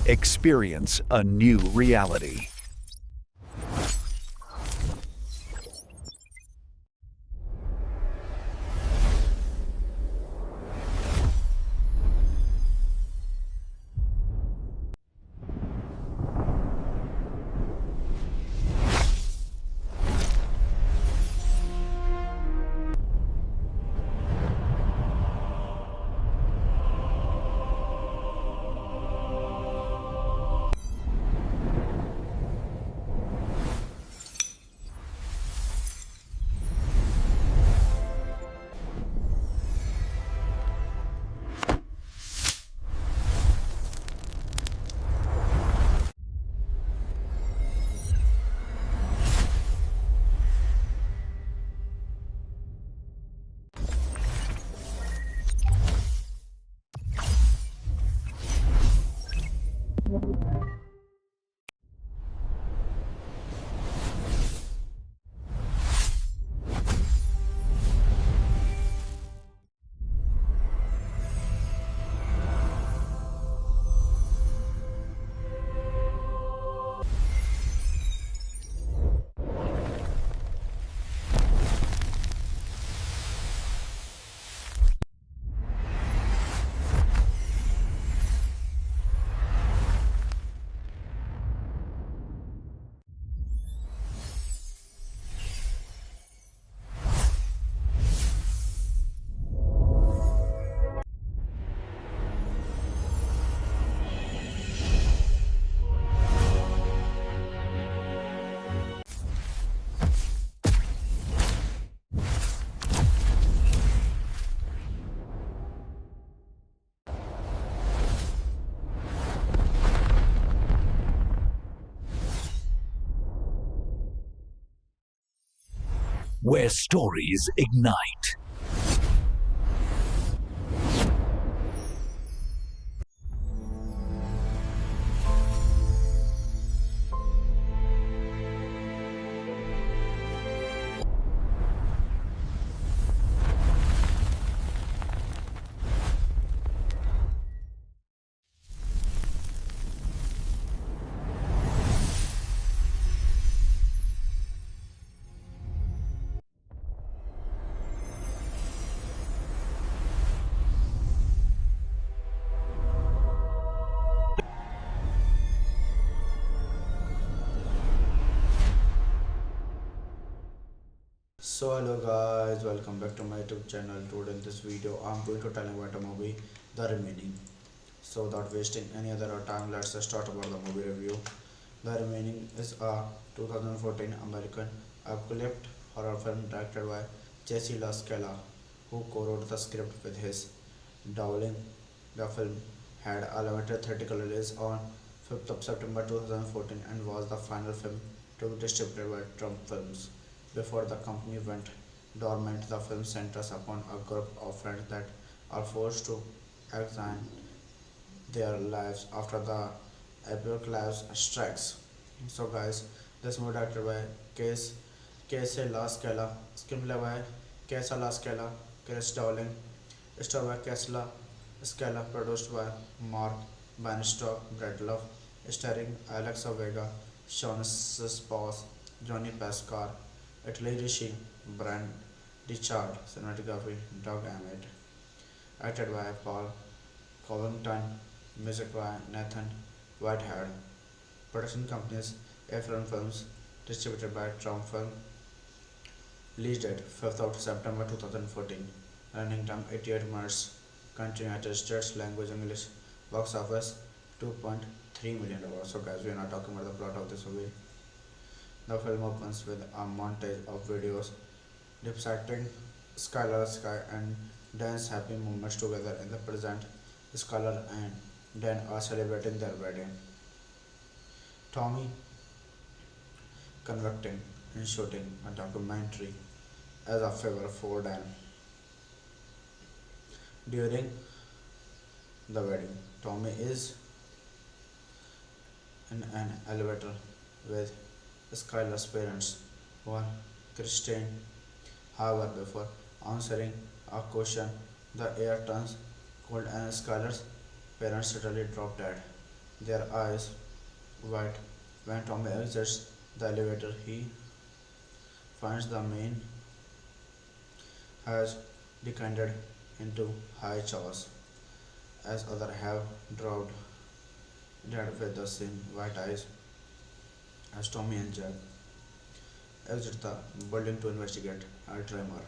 Experience a new reality. Where stories ignite. So hello guys, welcome back to my YouTube channel. Today in this video, I'm going to tell you about a movie, The Remaining. So without wasting any other time, let's just start about the movie review. The Remaining is a 2014 American apocalyptic horror film directed by Jesse La Scala, who co-wrote the script with his Dowling. The film had a limited theatrical release on 5th of September 2014 and was the final film to be distributed by Trump Films. Before the company went dormant, the film centers upon a group of friends that are forced to examine their lives after the apocalypse strikes. So, guys, this movie directed by Case Casey La Scala, screenplay by Casey La Scala, Chris Dowling, starred by Casey Scala, produced by Mark Bannister, Brad Love, starring Alexa Vega, Sean Spouse, Johnny Pascal, Italy Rishi, Brand Richard, cinematography, Doug Emmett, acted by Paul Covington, music by Nathan Whitehead, production companies Efron Films, distributed by Trump Film, release date 5th of September 2014, running time 88 minutes, country United States, language English, box office $2.3 million. So guys, we are not talking about the plot of this movie. The film opens with a montage of videos depicting Skylar Sky and Dan's happy moments together in the present. Skylar and Dan are celebrating their wedding. Tommy conducting and shooting a documentary as a favor for Dan. During the wedding, Tommy is in an elevator with Skylar's parents, while Christine. However, before answering a question, the air turns cold and Skylar's parents suddenly drop dead. their eyes wide. When Tommy exits the elevator, he finds the main has descended into high chaos, as others have dropped dead with the same white eyes as Tommy and Jack exit the building to investigate a tremor.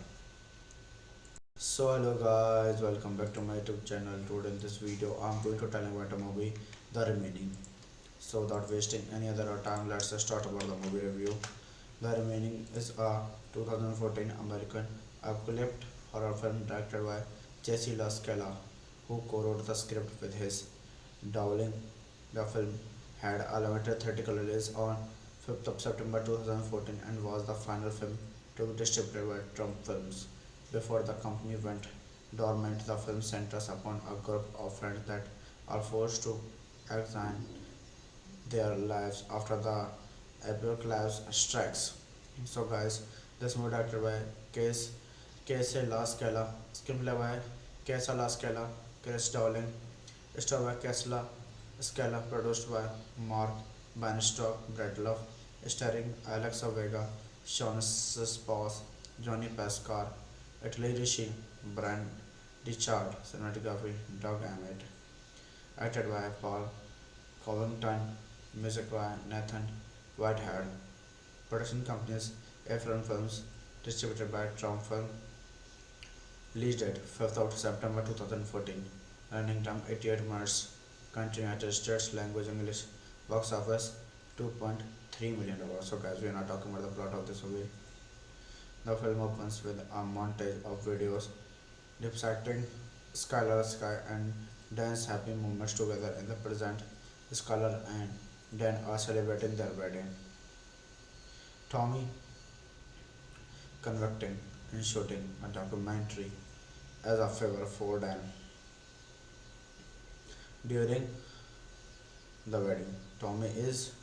So hello guys, welcome back to my YouTube channel. Today in this video I'm going to tell you about a movie, The Remaining. So without wasting any other time, let's start about the movie review. The Remaining is a 2014 American apocalyptic horror film directed by Jesse La Scala, who co-wrote the script with his Dowling. The film had a limited theatrical release on 5th of September 2014 and was the final film to be distributed by Trump Films. Before the company went dormant, the film centers upon a group of friends that are forced to examine their lives after the apocalypse strikes. So, guys, this movie directed by Case Casey La Scala, screenplay by Casey La Scala, Chris Dowling, starred by Casey Scala, produced by Mark Bannistock, Brett Love, starring Alexa Vega, Sean Spouse, Johnny Pascal, Italy Rishi, Brian Richard, cinematography, Doug Emmett, acted by Paul Covington, music by Nathan Whitehead, production companies Efron Films, distributed by Trump Film, release date 5th of September 2014, running time 88 minutes, country United States, language English, box office $2.3 million. So guys, we are not talking about the plot of this movie. The film opens with a montage of videos depicting Skylar Sky and Dan's happy moments together in the present. Skylar and Dan are celebrating their wedding. Tommy conducting and shooting a documentary as a favor for Dan. During the wedding, Tommy is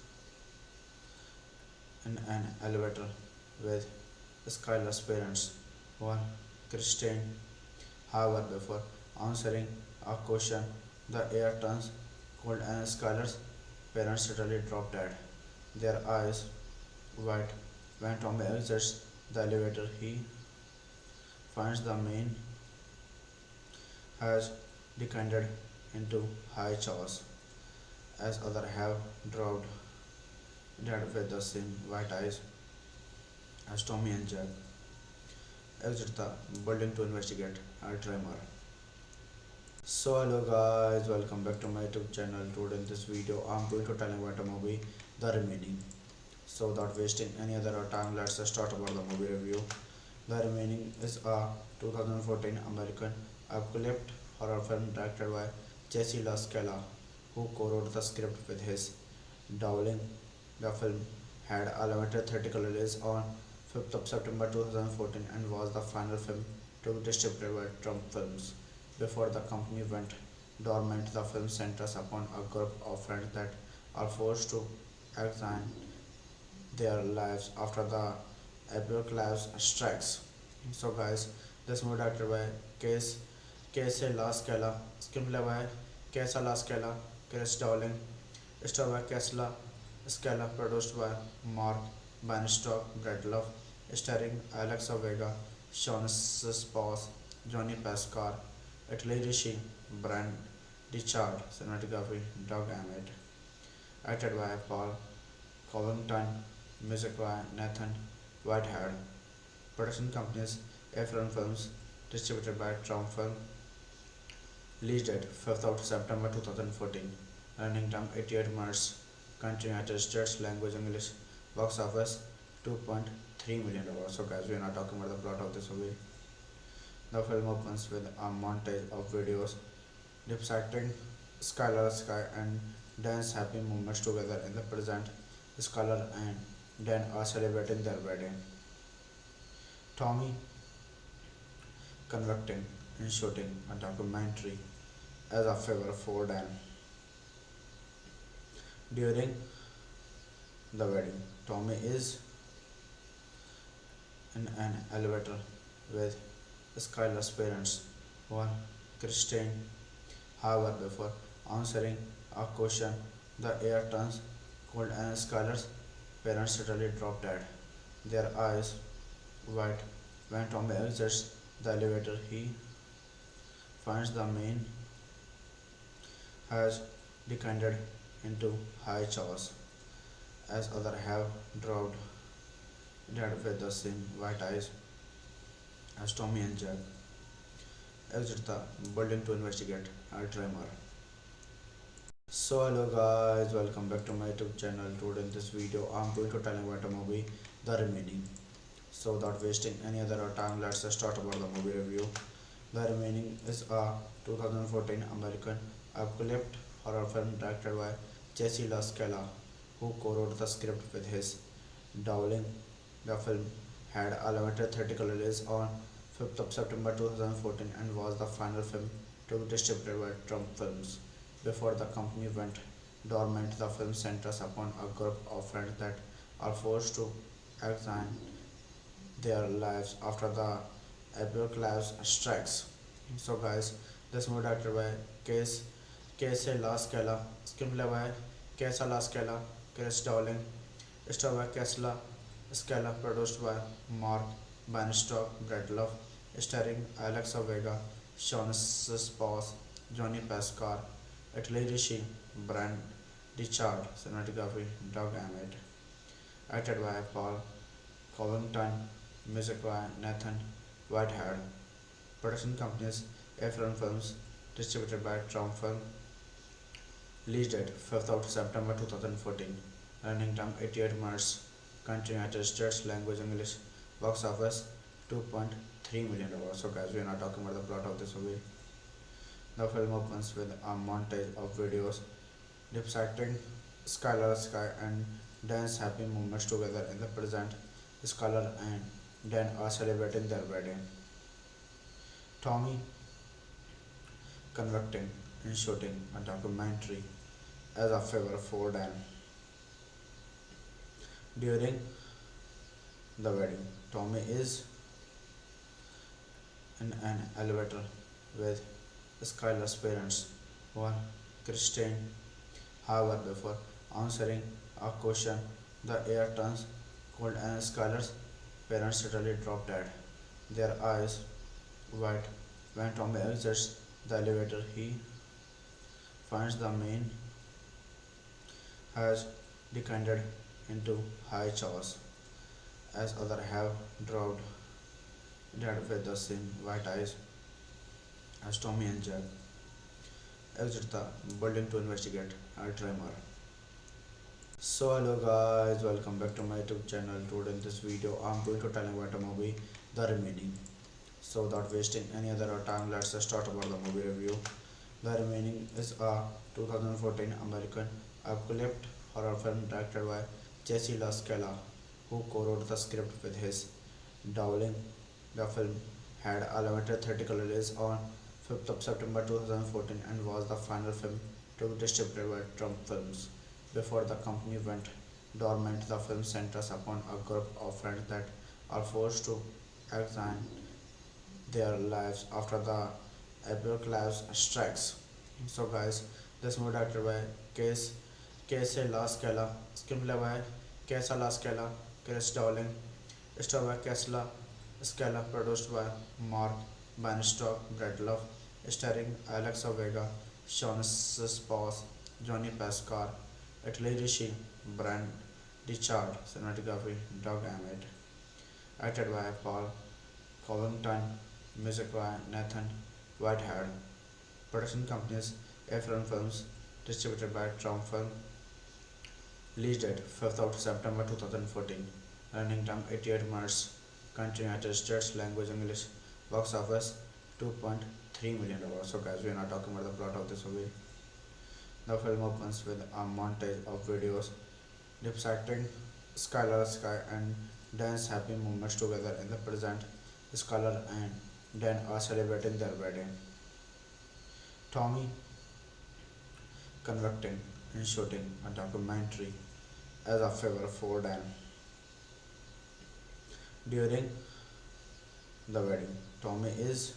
in an elevator with Skylar's parents, while Christine. However, before answering a question, the air turns cold and Skylar's parents suddenly drop dead, their eyes wide. When Tommy exits the elevator, he finds the main has descended into high chaos, as others have dropped dead with the same white eyes as Tommy and Jack exit the building to investigate a tremor. So hello guys, welcome back to my YouTube channel. Today in this video I'm going to tell you about a movie, The Remaining. So without wasting any other time, let's start about the movie review. The Remaining is a 2014 American apocalyptic horror film directed by Jesse La Scala, who co-wrote the script with his Dowling. The film had a limited theatrical release on 5th of September 2014 and was the final film to be distributed by Trump Films. Before the company went dormant, the film centers upon a group of friends that are forced to examine their lives after the apocalypse strikes. So, guys, this movie directed by Case Casey La Scala, screenplay by Casey La Scala, Chris Dowling, starred by Casey Scala, produced by Mark Bannistock, Brett Love, starring Alexa Vega, Sean Spouse, Johnny Pascal, Italy Rishi, Brian Richard, cinematography, Doug Emmett, acted by Paul Covington, music by Nathan Whitehead, production companies Efron Films, distributed by Trump Film, release date 5th of September 2014, running time 88 minutes, country United States, language English, box office $2.3 million. So guys, we are not talking about the plot of this movie. The film opens with a montage of videos depicting Skylar Sky and Dan's happy moments together in the present. Skylar and Dan are celebrating their wedding. Tommy conducting and shooting a documentary as a favor for Dan. During the wedding, Tommy is in an elevator with Skylar's parents, while Christine. However, before answering a question, the air turns cold and Skylar's parents suddenly drop dead, their eyes wide. When Tommy exits the elevator, he finds the main has decanted into high chaos, as others have dropped dead with the same white eyes as Tommy and Jack exit the building to investigate a tremor. So hello guys, welcome back to my YouTube channel. Today in this video I'm going to tell you about a movie, The Remaining. So without wasting any other time, let's start about the movie review. The Remaining is a 2014 American apocalyptic horror film directed by Jesse La Scala, who co-wrote the script with his Dowling. The film had a limited theatrical release on 5th of September 2014 and was the final film to be distributed by Trump Films. Before the company went dormant, the film centers upon a group of friends that are forced to examine their lives after the apocalypse strikes. So, guys, this movie directed by Case Casey La Scala, screenplay by Casey La Scala, Chris Dowling, starred by Casey Scala, produced by Mark Bannistock, Brett Love, starring Alexa Vega, Sean Spouse, Johnny Pascal, Italy Rishi, Brand Richard, cinematography, Doug Emmett, acted by Paul Covington, music by Nathan Whitehead, production companies Efron Films, distributed by Trump Film, release date 5th of September 2014, running time 88 minutes, country United States, language English, box office $2.3 million. So guys, we are not talking about the plot of this movie. The film opens with a montage of videos depicting Skylar Sky and Dan's happy moments together in the present. Skylar and Dan are celebrating their wedding. Tommy conducting and shooting a documentary as a favor for Dan. During the wedding, Tommy is in an elevator with Skylar's parents, one Christine. However, before answering a question, the air turns cold and Skylar's parents suddenly drop dead, their eyes wide. When Tommy exits the elevator, he finds the main has decanted into high chaos, as others have dropped dead with the same white eyes as Tommy and Jack exit the building to investigate a tremor. So hello guys, welcome back to my YouTube channel. Today in this video I'm going to tell you about a movie, The Remaining. So without wasting any other time, let's start about the movie review. The Remaining is a 2014 American apocalyptic horror film directed by Jesse La Scala, who co-wrote the script with his Dowling. The film had a limited theatrical release on 5th of September 2014 and was the final film to be distributed by Trump Films. Before the company went dormant, the film centers upon a group of friends that are forced to examine their lives after the apocalypse strikes. So, guys, this movie directed by Case Casey La Scala, screenplay by Casey La Scala, Chris Dowling, starred by Casey Scala, produced by Mark Bannistock, Brett Love, starring Alexa Vega, Sean Spouse, Johnny Pascal, Italy Rishi, Brand Richard, cinematography, Doug Emmett, acted by Paul Covington, music by Nathan Whitehead, production companies Efron Films, distributed by Trump Film, release date 5th of September 2014, running time 88 minutes, country United States, language English, box office $2.3 million. So guys, we are not talking about the plot of this movie. The film opens with a montage of videos depicting Skylar Sky and Dan's happy moments together in the present. Skylar and Dan are celebrating their wedding. Tommy conducting and shooting a documentary as a favor for Dan. During the wedding, Tommy is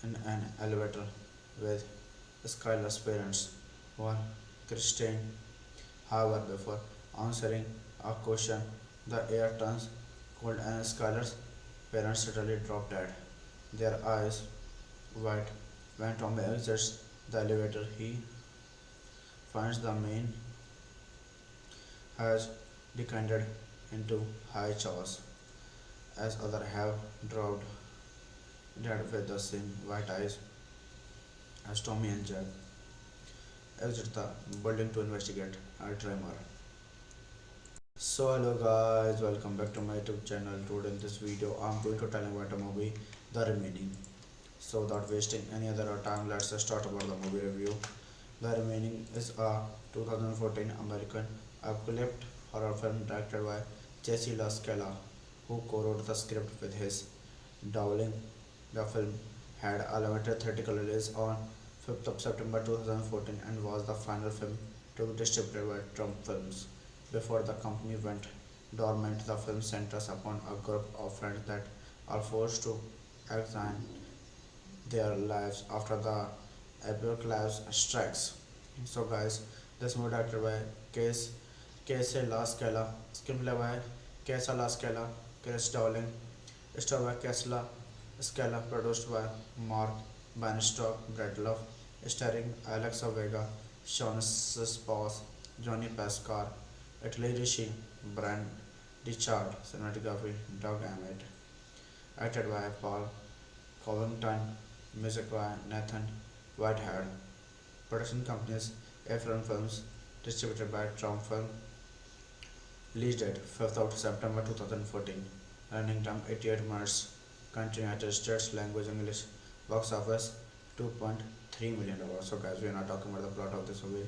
in an elevator with Skylar's parents were Christine. However, before answering a question, the air turns cold and Skylar's parents suddenly drop dead. Their eyes wide. When Tommy exits the elevator, he finds the main has descended into high chaos, as others have dropped dead with the same white eyes as Tommy and Jack exit the building to investigate a tremor. So hello guys, welcome back to my YouTube channel. Today in this video I'm going to tell you about a movie, The Remaining. So without wasting any other time, let's start about the movie review. The Remaining is a 2014 American apocalyptic horror film directed by Jesse La Scala, who co-wrote the script with his Dowling. The film had a limited theatrical release on 5th of September 2014 and was the final film to be distributed by Trump Films. Before the company went dormant, the film centers upon a group of friends that are forced to examine their lives after the apocalypse strikes. So, guys, this movie directed by Case Casey La Scala, screenplay by Casey La Scala, Chris Dowling, starred by Casey Scala, produced by Mark Bannistock, Brad Love, starring Alexa Vega, Sean Spouse, Johnny Pascal, Italy Rishi, Brian Richard, cinematography, Doug Emmett, acted by Paul Covington, music by Nathan Whitehead, production companies Efron Films, distributed by Trump Film, release date 5th of September 2014, running time 88 minutes, country United States, language English, box office $2.3 million. So guys, we are not talking about the plot of this movie.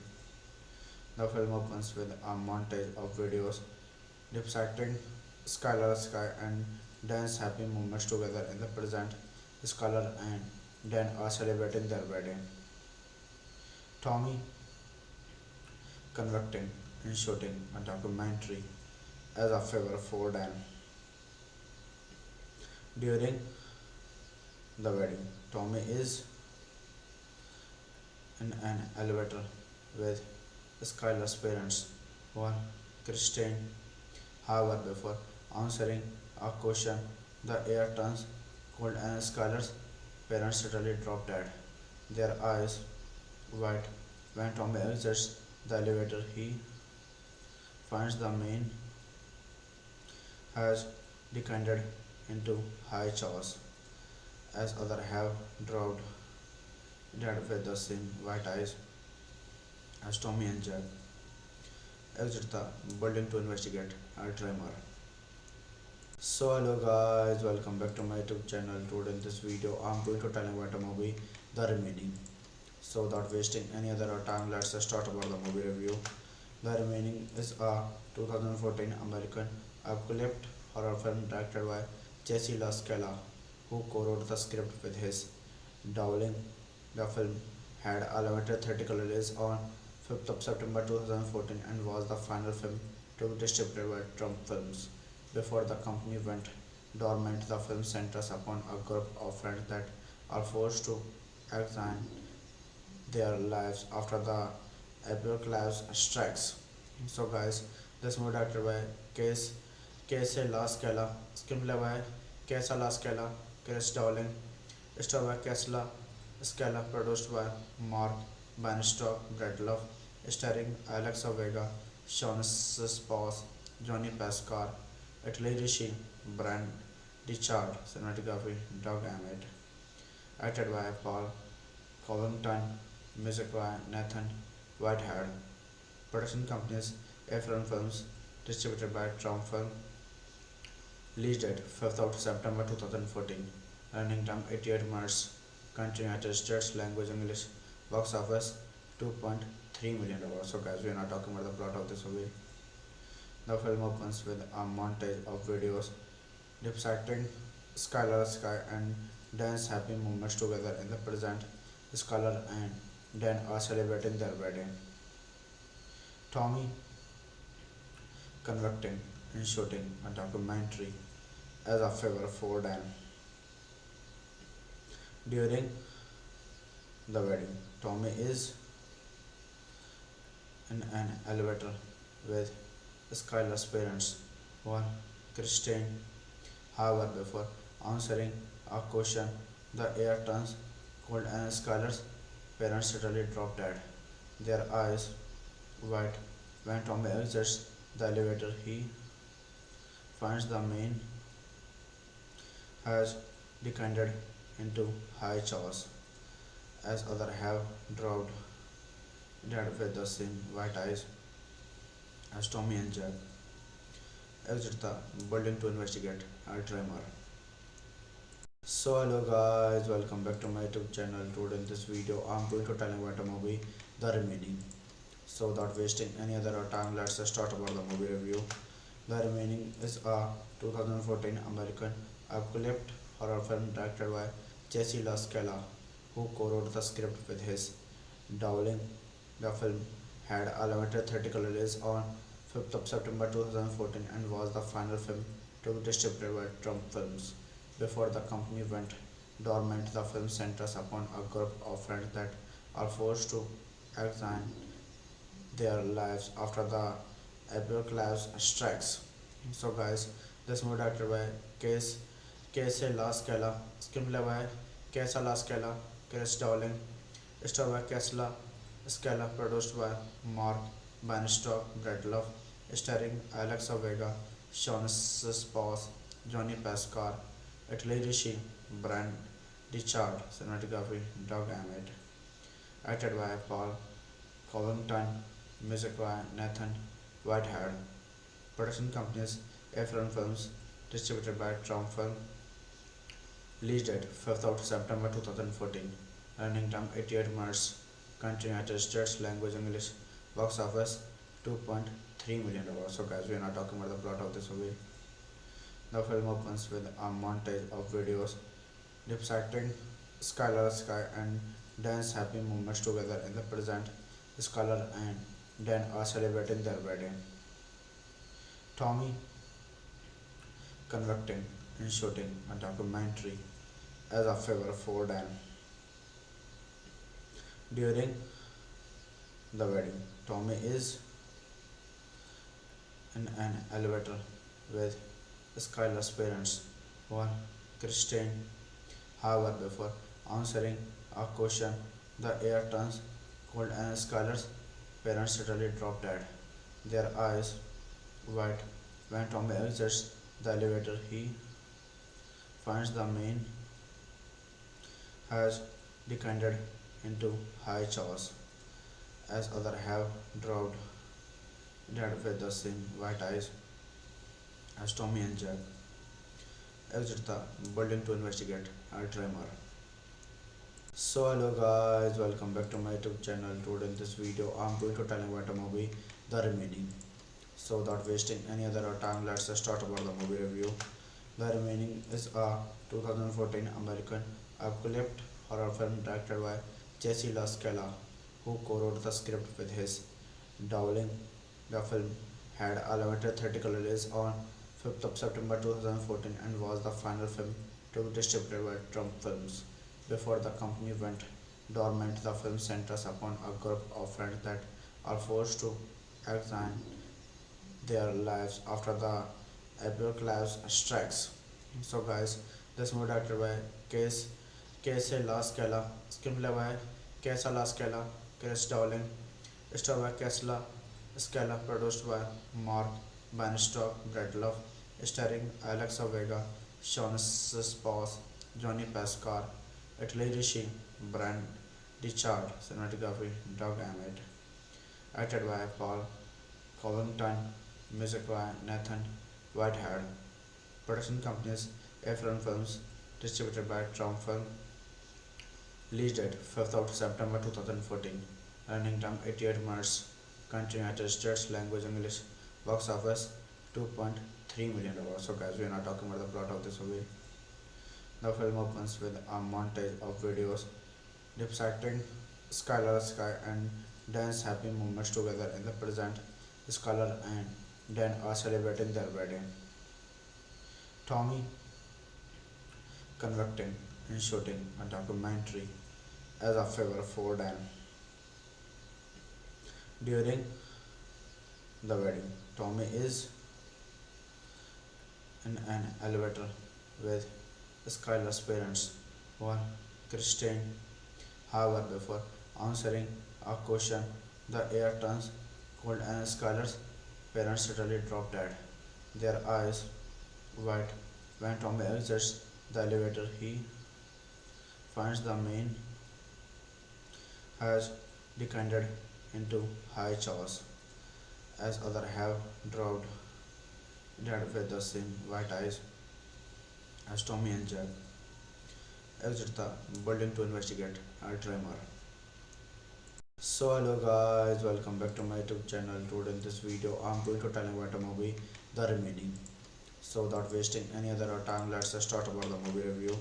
The film opens with a montage of videos depicting Skylar Sky and Dan's happy moments together in the present. Skylar and Dan are celebrating their wedding. Tommy conducting and shooting a documentary as a favor for Dan. During the wedding, Tommy is in an elevator with Skylar's parents, one Christine. However, before answering a question, the air turns cold and Skylar's parents suddenly drop dead. Their eyes wide. When Tommy exits the elevator, he finds the main has descended into high chaos, as others have dropped dead with the same white eyes as Tommy and Jack exit the building to investigate a tremor. So hello guys, welcome back to my YouTube channel. Today in this video I'm going to tell you about a movie, The Remaining. So without wasting any other time, let's start about the movie review. The Remaining is a 2014 American apocalyptic horror film directed by Jesse La Scala, who co-wrote the script with his Dowling. The film had a limited theatrical release on 5th of September 2014 and was the final film to be distributed by Trump Films. Before the company went dormant, the film centers upon a group of friends that are forced to examine their lives after the apocalypse strikes. So, guys, this movie directed by Case Casey La Scala, screenplay by Casey La Scala, Chris Dowling, starred by Casey Scala, produced by Mark Bannistock, Brad Love, starring Alexa Vega, Sean Spouse, Johnny Pascal, Italy Rishi, Brian Richard, cinematography, Doug Emmett, acted by Paul Covington, music by Nathan Whitehead, production companies Efron Films, distributed by Trump Film, release date 5th of September 2014, running time 88 minutes, country United States, language English, box office $2.3 million. So guys, we are not talking about the plot of this movie. The film opens with a montage of videos depicting Skylar Sky and Dan's happy moments together in the present. Skylar and Dan are celebrating their wedding. Tommy conducting and shooting a documentary as a favor for Dan. During The wedding. Tommy is in an elevator with Skylar's parents, while Christine. However, before answering a question, the air turns cold and Skylar's parents suddenly drop dead, their eyes wide. When Tommy exits the elevator, he finds the main has descended into high chaos, as others have dropped dead with the same white eyes as Tommy and Jack exit the building to investigate a tremor. So hello guys, welcome back to my YouTube channel. Today in this video I'm going to tell you about a movie, The Remaining. So without wasting any other time, let's start about the movie review. The Remaining is a 2014 American apocalyptic horror film directed by Jesse La Scala, who co-wrote the script with his Dowling. The film had a limited theatrical release on 5th of September 2014 and was the final film to be distributed by Trump Films. Before the company went dormant, the film centers upon a group of friends that are forced to examine their lives after the apocalypse strikes. So, guys, this movie directed by Case Casey La Scala, screenplay by Casey La Scala, Chris Dowling, starred by Casey Scala, produced by Mark Bannistock, Brett Love, starring Alexa Vega, Sean Spouse, Johnny Pascal, Italy Rishi, Brand Richard, cinematography, Doug Emmett, acted by Paul Covington, music by Nathan Whitehead, production companies Efron Films, distributed by Trump Film, release date 5th of September 2014, running time 88 minutes, country United States, language English, box office $2.3 million. So guys, we are not talking about the plot of this movie. The film opens with a montage of videos depicting Skylar Sky and Dan's happy moments together in the present. Skylar and Dan are celebrating their wedding. Tommy conducting and shooting a documentary as a favor for Dan. During the wedding, Tommy is in an elevator with Skylar's parents, while Christine. However, before answering a question, the air turns cold and Skylar's parents suddenly drop dead, their eyes wide. When Tommy exits the elevator, he finds the main has descended into high chaos, as others have dropped dead with the same white eyes as Tommy and Jack exit the building to investigate a tremor. So hello guys, welcome back to my YouTube channel. Today in this video I'm going to tell you about a movie, The Remaining. So without wasting any other time, let's start about the movie review. The Remaining is a 2014 American apocalyptic horror film directed by Jesse La Scala, who co-wrote the script with his Dowling. The film had a limited theatrical release on 5th of September 2014 and was the final film to be distributed by Trump Films. Before the company went dormant, the film centers upon a group of friends that are forced to examine their lives after the apocalypse strikes. So, guys, this movie directed by Case Casey La Scala, screenplay by Casey La Scala, Chris Dowling, starred by Casey Scala, produced by Mark Bannistock, Brett Love, starring Alexa Vega, Sean Spouse, Johnny Pascal, Italy Rishi, Brand Richard, cinematography, Doug Emmett, acted by Paul Covington, music by Nathan Whitehead, production companies Efron Films, distributed by Trump Film, release date 5th of September 2014, running time 88 minutes, country United States, language English, box office $2.3 million. So guys, we are not talking about the plot of this movie. The film opens with a montage of videos depicting Skylar Sky and Dan's happy moments together in the present. Skylar and Dan are celebrating their wedding. Tommy conducting and shooting a documentary as a favor for Dan. During the wedding, Tommy is in an elevator with Skylar's parents, while Christine. However, before answering a question, the air turns cold and Skylar's parents suddenly drop dead, their eyes wide. When Tommy exits the elevator, he finds the main has descended into high chaos, as others have dropped dead with the same white eyes as Tommy and Jack exit the building to investigate a tremor. So hello guys, welcome back to my YouTube channel. Today in this video I'm going to tell you about a movie, The Remaining. So without wasting any other time, let's start about the movie review.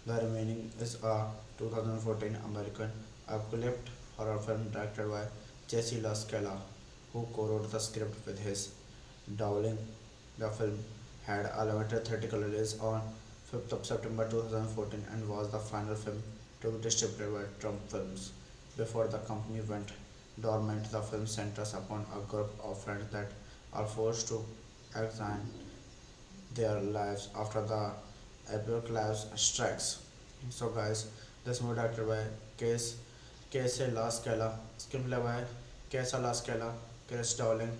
The Remaining is a 2014 American apocalyptic horror film directed by Jesse La Scala, who co-wrote the script with his Dowling. The film had a limited theatrical release on 5th of September 2014 and was the final film to be distributed by Trump Films. Before the company went dormant, the film centers upon a group of friends that are forced to examine their lives after the apocalypse strikes. So, guys, this movie directed by Case Casey La Scala, screenplay by Casey La Scala, Chris Dowling,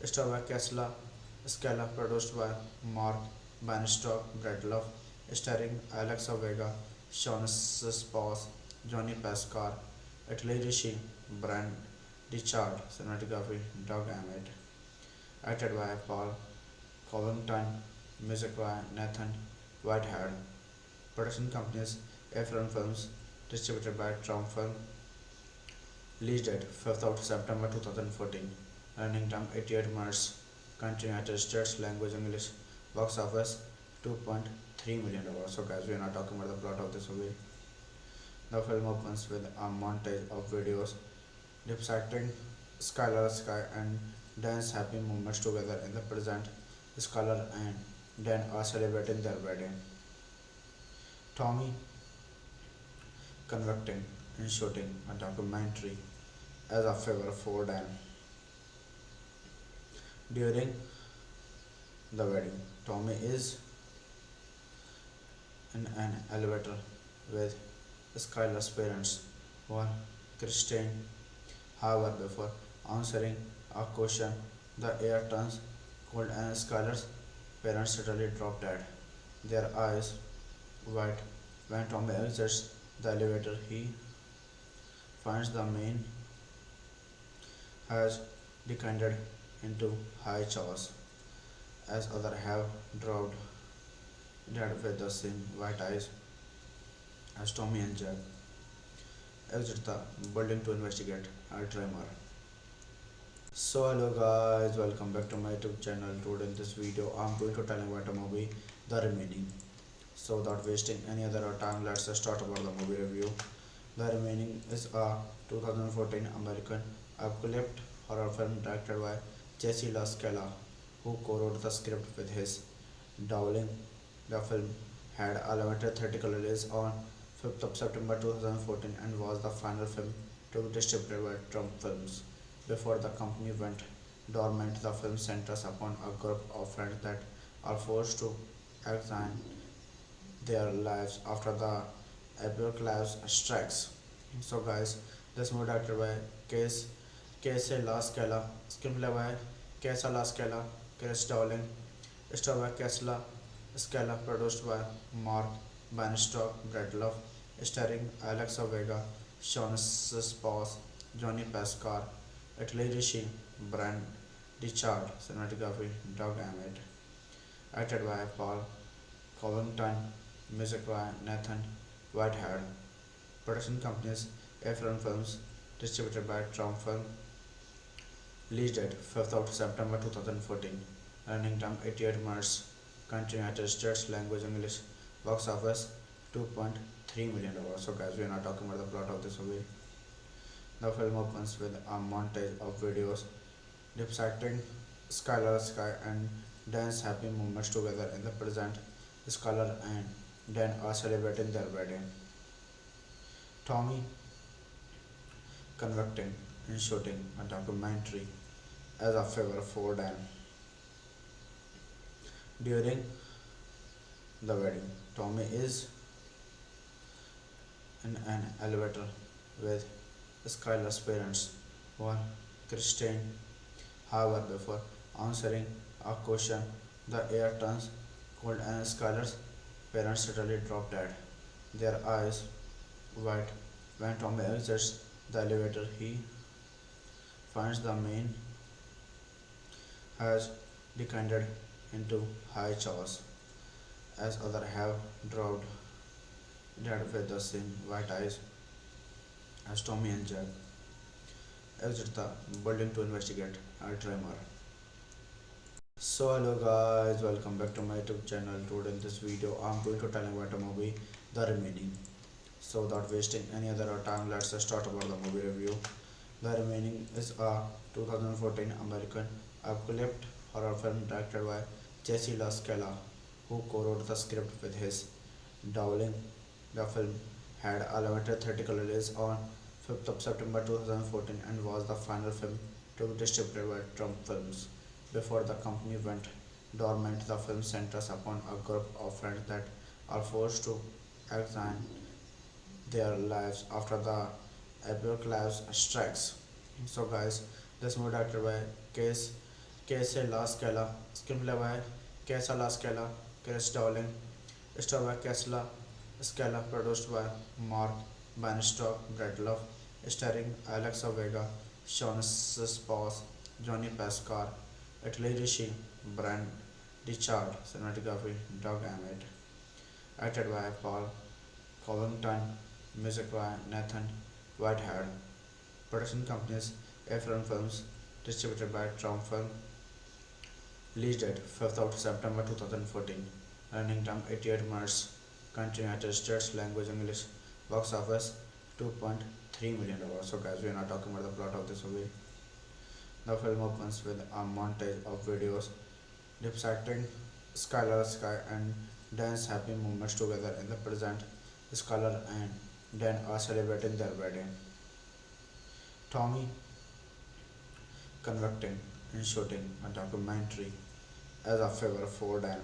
starred by Casey Scala, produced by Mark Bannistock, Brad Love, starring Alexa Vega, Sean Spouse, Johnny Pascal, Italy Rishi, Brand Richard, cinematography, Doug Emmett, acted by Paul Covington, music by Nathan Whitehead, production companies Efron Films, distributed by Trump Film, release date 5th of September 2014, running time 88 minutes, country United States, language English, box office $2.3 million. So guys, we are not talking about the plot of this movie. The film opens with a montage of videos depicting Skylar Sky and Dan's happy moments together in the present. Skylar and Dan are celebrating their wedding. Tommy conducting and shooting a documentary as a favor for Dan. During the wedding, Tommy is in an elevator with Skylar's parents, while Christine. However, before answering a question, the air turns cold and Skylar's parents suddenly drop dead, their eyes wide. When Tommy exits the elevator, he finds the main has descended into high chaos, as others have dropped dead with the same white eyes as Tommy and Jack exit the building to investigate a tremor. So hello guys, welcome back to my YouTube channel. Today in this video I'm going to tell you about a movie, The Remaining. So without wasting any other time, let's start about the movie review. The Remaining is a 2014 American apocalyptic horror film directed by Jesse La Scala, who co-wrote the script with his Dowling. The film had a limited theatrical release on 5th of September 2014 and was the final film to be distributed by Trump Films. Before the company went dormant, the film centers upon a group of friends that are forced to examine their lives after the apocalypse strikes. So, guys, this movie directed by Case Casey La Scala, screenplay by Casey La Scala, Chris Dowling, starred by Casey Scala, produced by Mark Bannistock, Brad Love, starring Alexa Vega, Sean Spouse, Johnny Pascal, Italy Rishi, Brand Richard, cinematography, Doug Emmett, acted by Paul Covington, music by Nathan Whitehead, production companies Efron Films, distributed by Trump Film, release date 5th of September 2014, running time 88 minutes, country United States, language English, box office $2.3 million. So guys, we are not talking about the plot of this movie. The film opens with a montage of videos depicting Skylar Sky and Dan's happy moments together in the present. Skylar and Dan are celebrating their wedding. Tommy convicting and shooting a documentary as a favor for Dan. During the wedding, Tommy is in an elevator with Skylar's parents, while Christine. However, before answering a question, the air turns cold and Skylar's parents suddenly drop dead, their eyes wide. When Tommy exits the elevator, he finds the main has descended into high chaos, as others have dropped dead with the same white eyes as Tommy and Jack exit the building to investigate a tremor. So hello guys, welcome back to my YouTube channel. Today in this video I'm going to tell you about the movie The Remaining. So without wasting any other time, let's start about the movie review. The Remaining is a 2014 American apocalyptic horror film directed by Jesse La Scala, who co-wrote the script with his Dowling. The film had a limited theatrical release on 5th of September 2014 and was the final film to be distributed by Trump Films. Before the company went dormant, the film centers upon a group of friends that are forced to examine their lives after the apocalypse strikes. So, guys, this movie directed by Case Casey La Scala, screenplay by Casey La Scala, Chris Dowling, starred by Casey Scala, produced by Mark Bannistock, Brett Love, starring Alexa Vega, Sean Spouse, Johnny Pascal, Italy Rishi, Brand Richard, cinematography, Doug Emmett, acted by Paul Covington, music by Nathan Whitehead, production companies Efron Films, distributed by Trump Film, release date 5th of September 2014, running time 88 minutes, country United States, language English, box office $2.3 million. So guys, we are not talking about the plot of this movie. The film opens with a montage of videos depicting Skylar Sky and Dan's happy moments together in the present. Skylar and Dan are celebrating their wedding. Tommy conducting and shooting a documentary as a favor for Dan.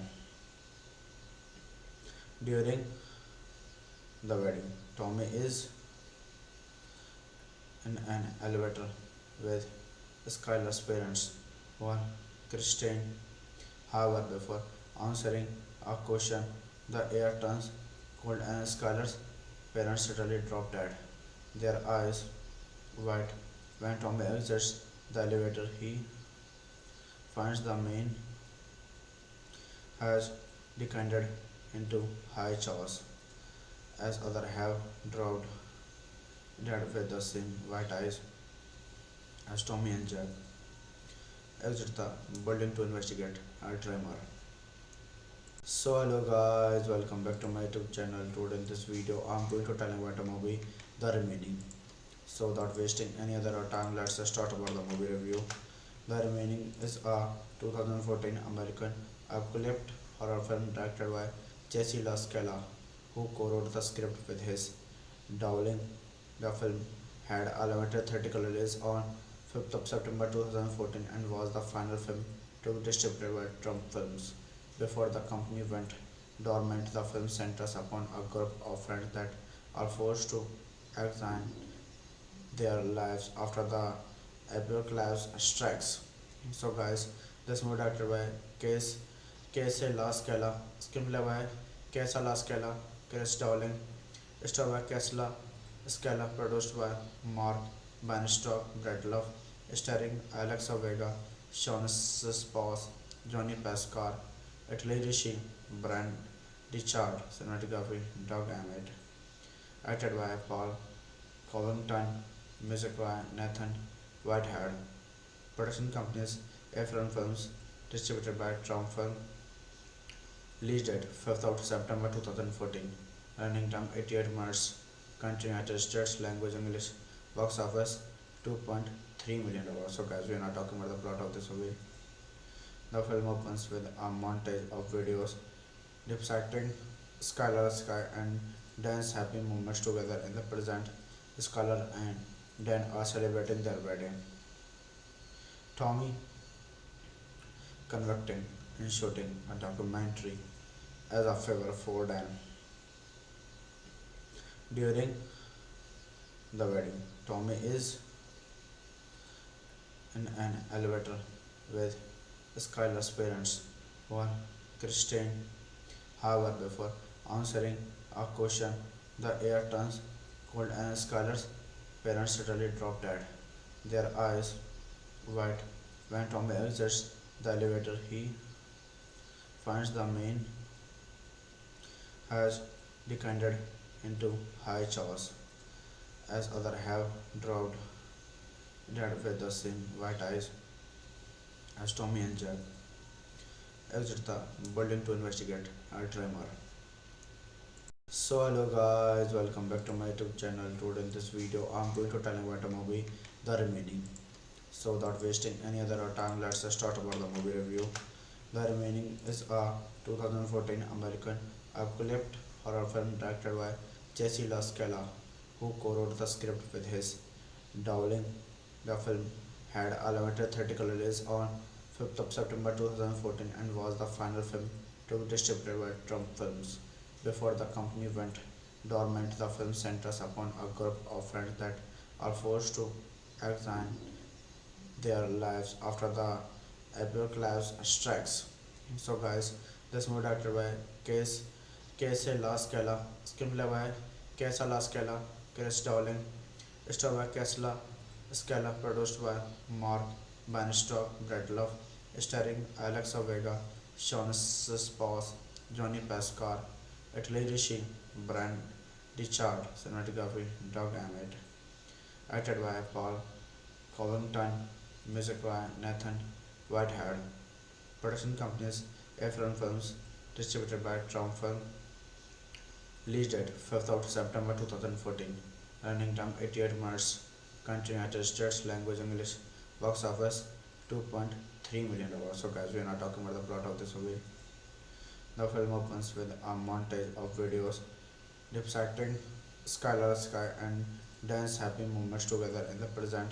During the wedding, Tommy is in an elevator with Skylar's parents, while Christine. However, before answering a question, the air turns cold and Skylar's parents suddenly drop dead, their eyes wide. When Tommy exits the elevator, he finds the main has descended into high chaos, as others have dropped dead with the same white eyes as Tommy and Jack exit the building to investigate a tremor. So hello guys, welcome back to my YouTube channel. Today in this video I'm going to tell you about the movie The Remaining. So without wasting any other time, let's start about the movie review. The Remaining is a 2014 American apocalyptic horror film directed by Jesse La Scala, who co-wrote the script with his Dowling. The film had a limited theatrical release on 5th of September 2014 and was the final film to be distributed by Trump Films. Before the company went dormant, the film centers upon a group of friends that are forced to examine their lives after the apocalypse strikes. So, guys, this movie directed by Case Casey La Scala, screenplay by Casey La Scala, Chris Dowling, starred by Casey Scala, produced by Mark Bannistock, Brett Love, starring Alexa Vega, Sean Spouse, Johnny Pascal, Italy Rishi, Brand Richard, cinematography, Doug Emmett, acted by Paul Covington, music by Nathan Whitehead, production companies Efron Films, distributed by Trump Film, release date 5th of September 2014, running time 88 minutes, country United States, language English, box office $2.3 million. So guys, we are not talking about the plot of this movie. The film opens with a montage of videos depicting Skylar Sky and Dan's happy moments together in the present. Skylar and Dan are celebrating their wedding. Tommy conducting and shooting a documentary as a favor for Dan. During the wedding, Tommy is in an elevator with Skylar's parents, while Christine. However, before answering a question, the air turns cold and Skylar's parents suddenly drop dead, their eyes wide. When Tommy exits the elevator, he finds the main has descended into high chaos, as others have dropped dead with the same white eyes as Tommy and Jack exit the building to investigate a tremor. So hello guys, welcome back to my YouTube channel. Today in this video I'm going to tell you about a movie, The Remaining. So without wasting any other time, let's start about the movie review. The Remaining is a 2014 American apocalyptic horror film directed by Jesse La Scala, who co-wrote the script with his Dowling. The film had a limited theatrical release on 5th of September 2014 and was the final film to be distributed by Trump Films. Before the company went dormant, the film centers upon a group of friends that are forced to examine their lives after the apocalypse strikes. So, guys, this movie directed by Case Casey La Scala, screenplay by Casey La Scala, Chris Dowling, starred by Casey Scala, produced by Mark Bannistock, Brett Love, starring Alexa Vega, Sean Spouse, Johnny Pascal, Italy Rishi, Brian Richard, cinematography, Doug Emmett, acted by Paul Covington, music by Nathan Whitehead, production companies Efron Films, distributed by Trump Film, release date 5th of September 2014, running time 88 minutes, country United States, language English, box office $2.3 million. So guys, we are not talking about the plot of this movie. The film opens with a montage of videos depicting Skylar Sky and Dan's happy moments together in the present.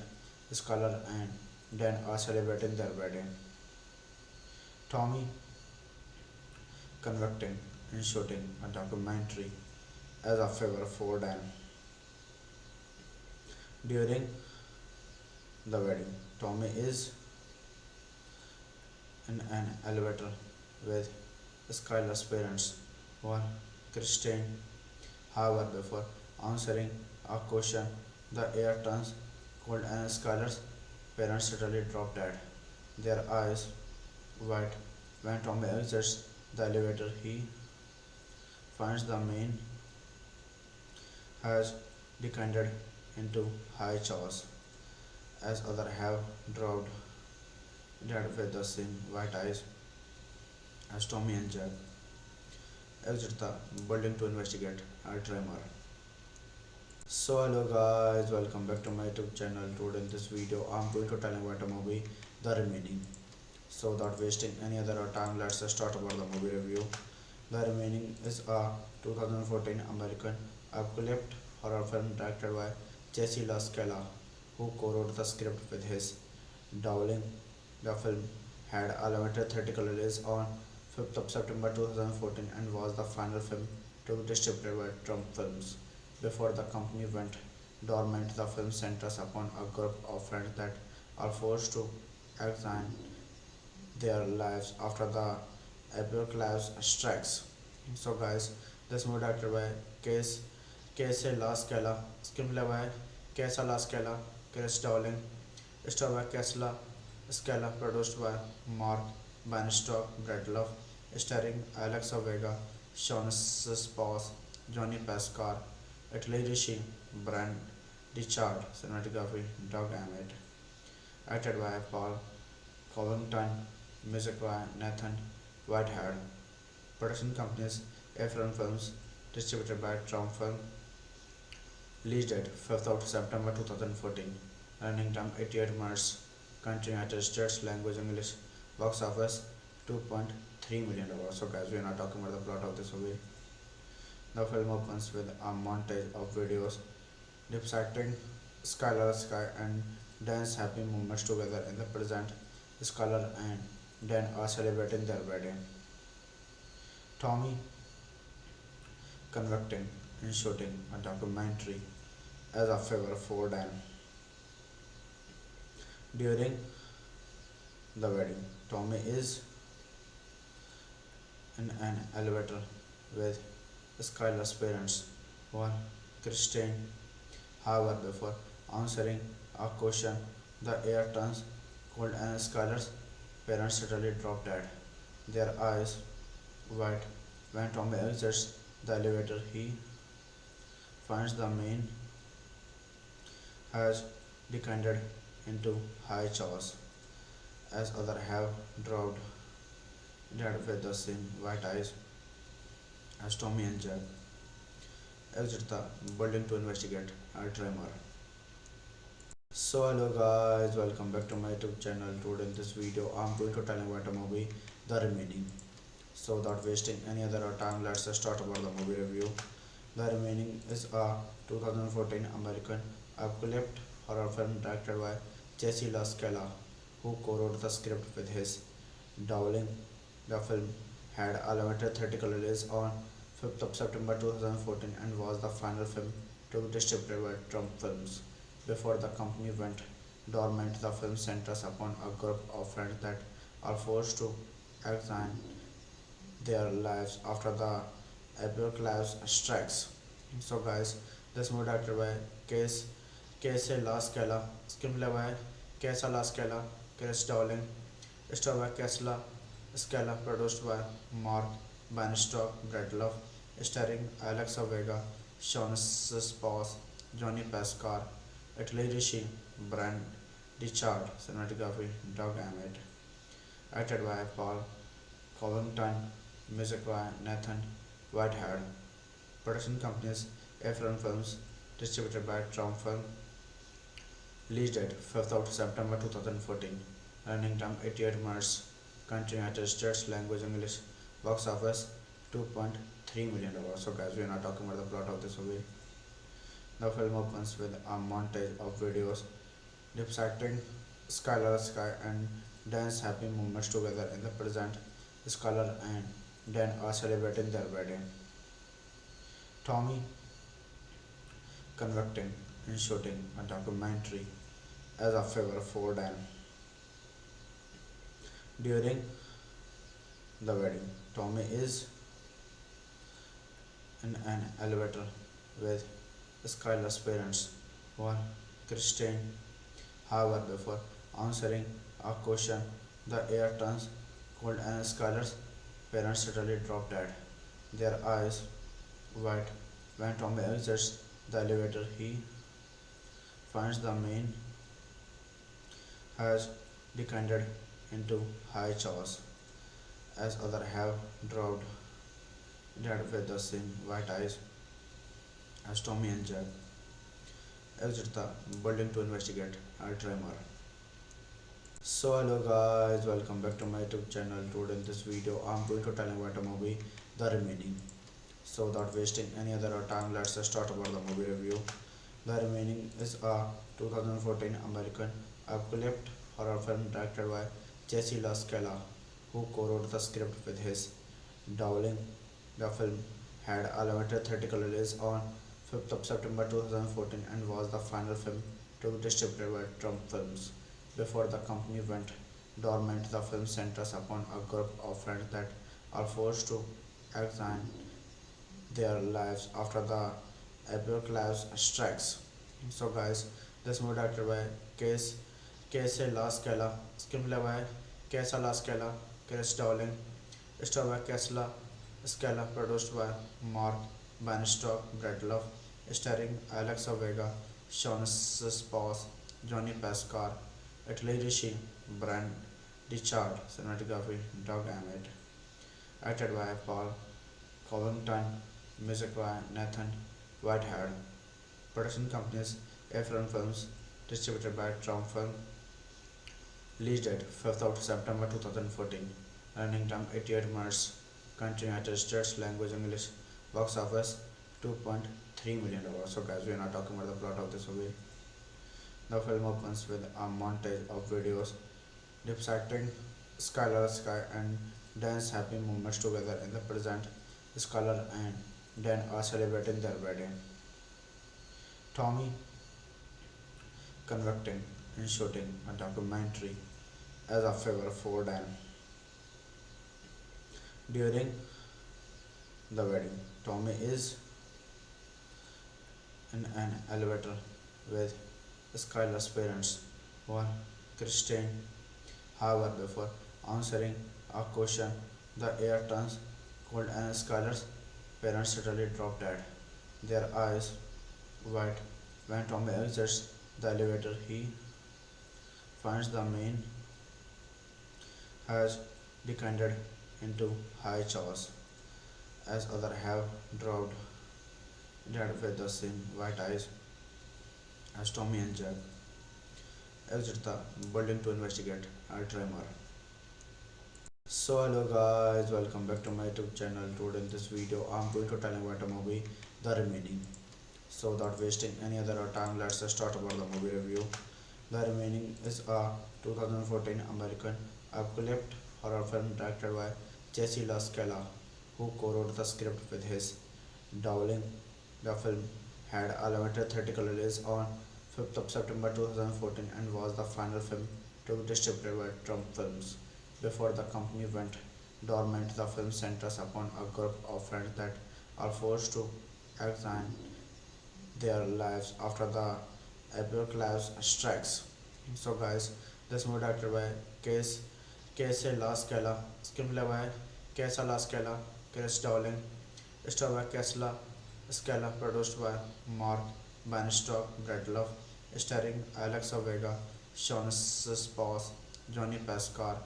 Skylar and Dan are celebrating their wedding. Tommy conducting and shooting a documentary as a favor for Dan. During the wedding, Tommy is in an elevator with Skylar's parents, while Christine. However, before answering a question, the air turns cold and Skylar's parents suddenly drop dead, their eyes wide. When Tommy exits the elevator, he finds the main has descended into high chaos, as others have dropped dead with the same white eyes as Tommy and Jack exit the building to investigate a tremor. So hello guys, welcome back to my YouTube channel. Today in this video I'm going to tell you about a movie, The Remaining. So without wasting any other time, let's start about the movie review. The Remaining is a 2014 American apocalyptic horror film directed by Jesse La Scala, who co-wrote the script with his Dowling. The film had a limited theatrical release on 5th of September 2014 and was the final film to be distributed by Trump Films. Before the company went dormant, the film centers upon a group of friends that are forced to examine their lives after the apocalypse strikes. So, guys, this movie directed by Case Casey La Scala, screenplay by Casey La Scala, Chris Dowling, starred by Casey Scala, produced by Mark Bannistock, Brett Love, starring Alexa Vega, Sean Spouse, Johnny Pascal, Italy Rishi, Brian Richard, cinematography, Doug Emmett, acted by Paul Covington, music by Nathan Whitehead, production companies Efron Films, distributed by Trump Film, release date 5th of September 2014, running time 88 minutes, country United States, language English, box office $2.3 million. So guys, we are not talking about the plot of this movie. The film opens with a montage of videos depicting Skylar Sky and Dan's happy moments together in the present. Skylar and Dan are celebrating their wedding. Tommy conducting and shooting a documentary as a favor for Dan. During the wedding, Tommy is in an elevator with Skylar's parents, while Christine. However, before answering a question, the air turns cold and Skylar's parents suddenly drop dead, their eyes wide. When Tommy exits the elevator, he finds the main has decanted into high chaos, as others have dropped dead with the same white eyes as Tommy and Jack exit the building to investigate a tremor. So hello guys, welcome back to my YouTube channel. Today in this video I'm going to tell you about a movie, The Remaining. So without wasting any other time, let's start about the movie review. The Remaining is a 2014 American apocalyptic horror film directed by Jesse LaScala, who co-wrote the script with his Dowling. The film had a limited theatrical release on 5th of September 2014 and was the final film to be distributed by Trump Films. Before the company went dormant, the film centers upon a group of friends that are forced to examine their lives after the apocalypse strikes. So, guys, this movie directed by Case Casey La Scala, screenplay by Casey La Scala, Chris Dowling, starred by Casey Scala, produced by Mark Bannistock, Brett Love, starring Alexa Vega, Sean Spouse, Johnny Pascal, Italy Rishi, Brand Richard, cinematography, Doug Emmett, acted by Paul Covington, music by Nathan Whitehead, production companies Efron Films, distributed by Trump Film, release date 5th of September 2014, running time 88 minutes, country United States, language English, box office $2.3 million. So guys, we are not talking about the plot of this movie. The film opens with a montage of videos depicting Skylar Sky and Dan's happy moments together in the present. Skylar and Dan are celebrating their wedding. Tommy conducting and shooting a documentary as a favor for Dan. During the wedding, Tommy is in an elevator with Skylar's parents, while Christine. However, before answering a question, the air turns cold and Skylar's parents suddenly drop dead, their eyes wide. When Tommy exits the elevator, he finds the main has decanted into high chaos, as others have dropped dead with the same white eyes as Tommy and Jack exit the building to investigate a tremor. So hello guys, welcome back to my YouTube channel. Today in this video I'm going to tell you about a movie, The Remaining. So without wasting any other time, let's start about the movie review. The Remaining is a 2014 American apocalyptic horror film directed by Jesse LaScala, who co-wrote the script with his Dowling. The film had a limited theatrical release on 5th of September 2014 and was the final film to be distributed by Trump Films. Before the company went dormant, the film centers upon a group of friends that are forced to examine their lives after the apocalypse strikes. So, guys, this movie directed by Case Casey La Scala, screenplay by Casey La Scala, Chris Dowling, starred by Casey Scala, produced by Mark Bannistock, Brett Love, starring Alexa Vega, Sean Spouse, Johnny Pascal, Italy Rishi, Brand Richard, cinematography, Doug Emmett, acted by Paul Covington, music by Nathan Whitehead, production companies Efron Films, distributed by Trump Film, release date 5th of September 2014, running time 88 minutes, country United States, language English, box office $2.3 $3 million. So, guys, we are not talking about the plot of this movie. The film opens with a montage of videos depicting Skylar, Sky, and Dan's happy moments together in the present. Skylar and Dan are celebrating their wedding. Tommy conducting and shooting a documentary as a favor for Dan. During the wedding, Tommy is in an elevator with Skylar's parents, while Christine. However, before answering a question, the air turns cold and Skylar's parents suddenly drop dead, their eyes wide. When Tommy exits the elevator, he finds the main has descended into high chaos, as others have dropped dead with the same white eyes as Tommy and Jack exit the building to investigate a tremor. So hello guys, welcome back to my YouTube channel. Today in this video I'm going to tell you about a movie, The Remaining. So without wasting any other time, let's start about the movie review. The Remaining is a 2014 American apocalyptic horror film directed by Jesse La Scala, who co-wrote the script with his Dowling. The film had a limited theatrical release on 5th of September 2014 and was the final film to be distributed by Trump Films. Before the company went dormant, the film centers upon a group of friends that are forced to examine their lives after the apocalypse strikes. So, guys, this movie directed by Case Casey La Scala, screenplay by Casey La Scala, Chris Dowling, starred by Casey Scala, produced by Mark Bannistock, Brad Love, starring Alexa Vega, Sean Spouse, Johnny Pascal,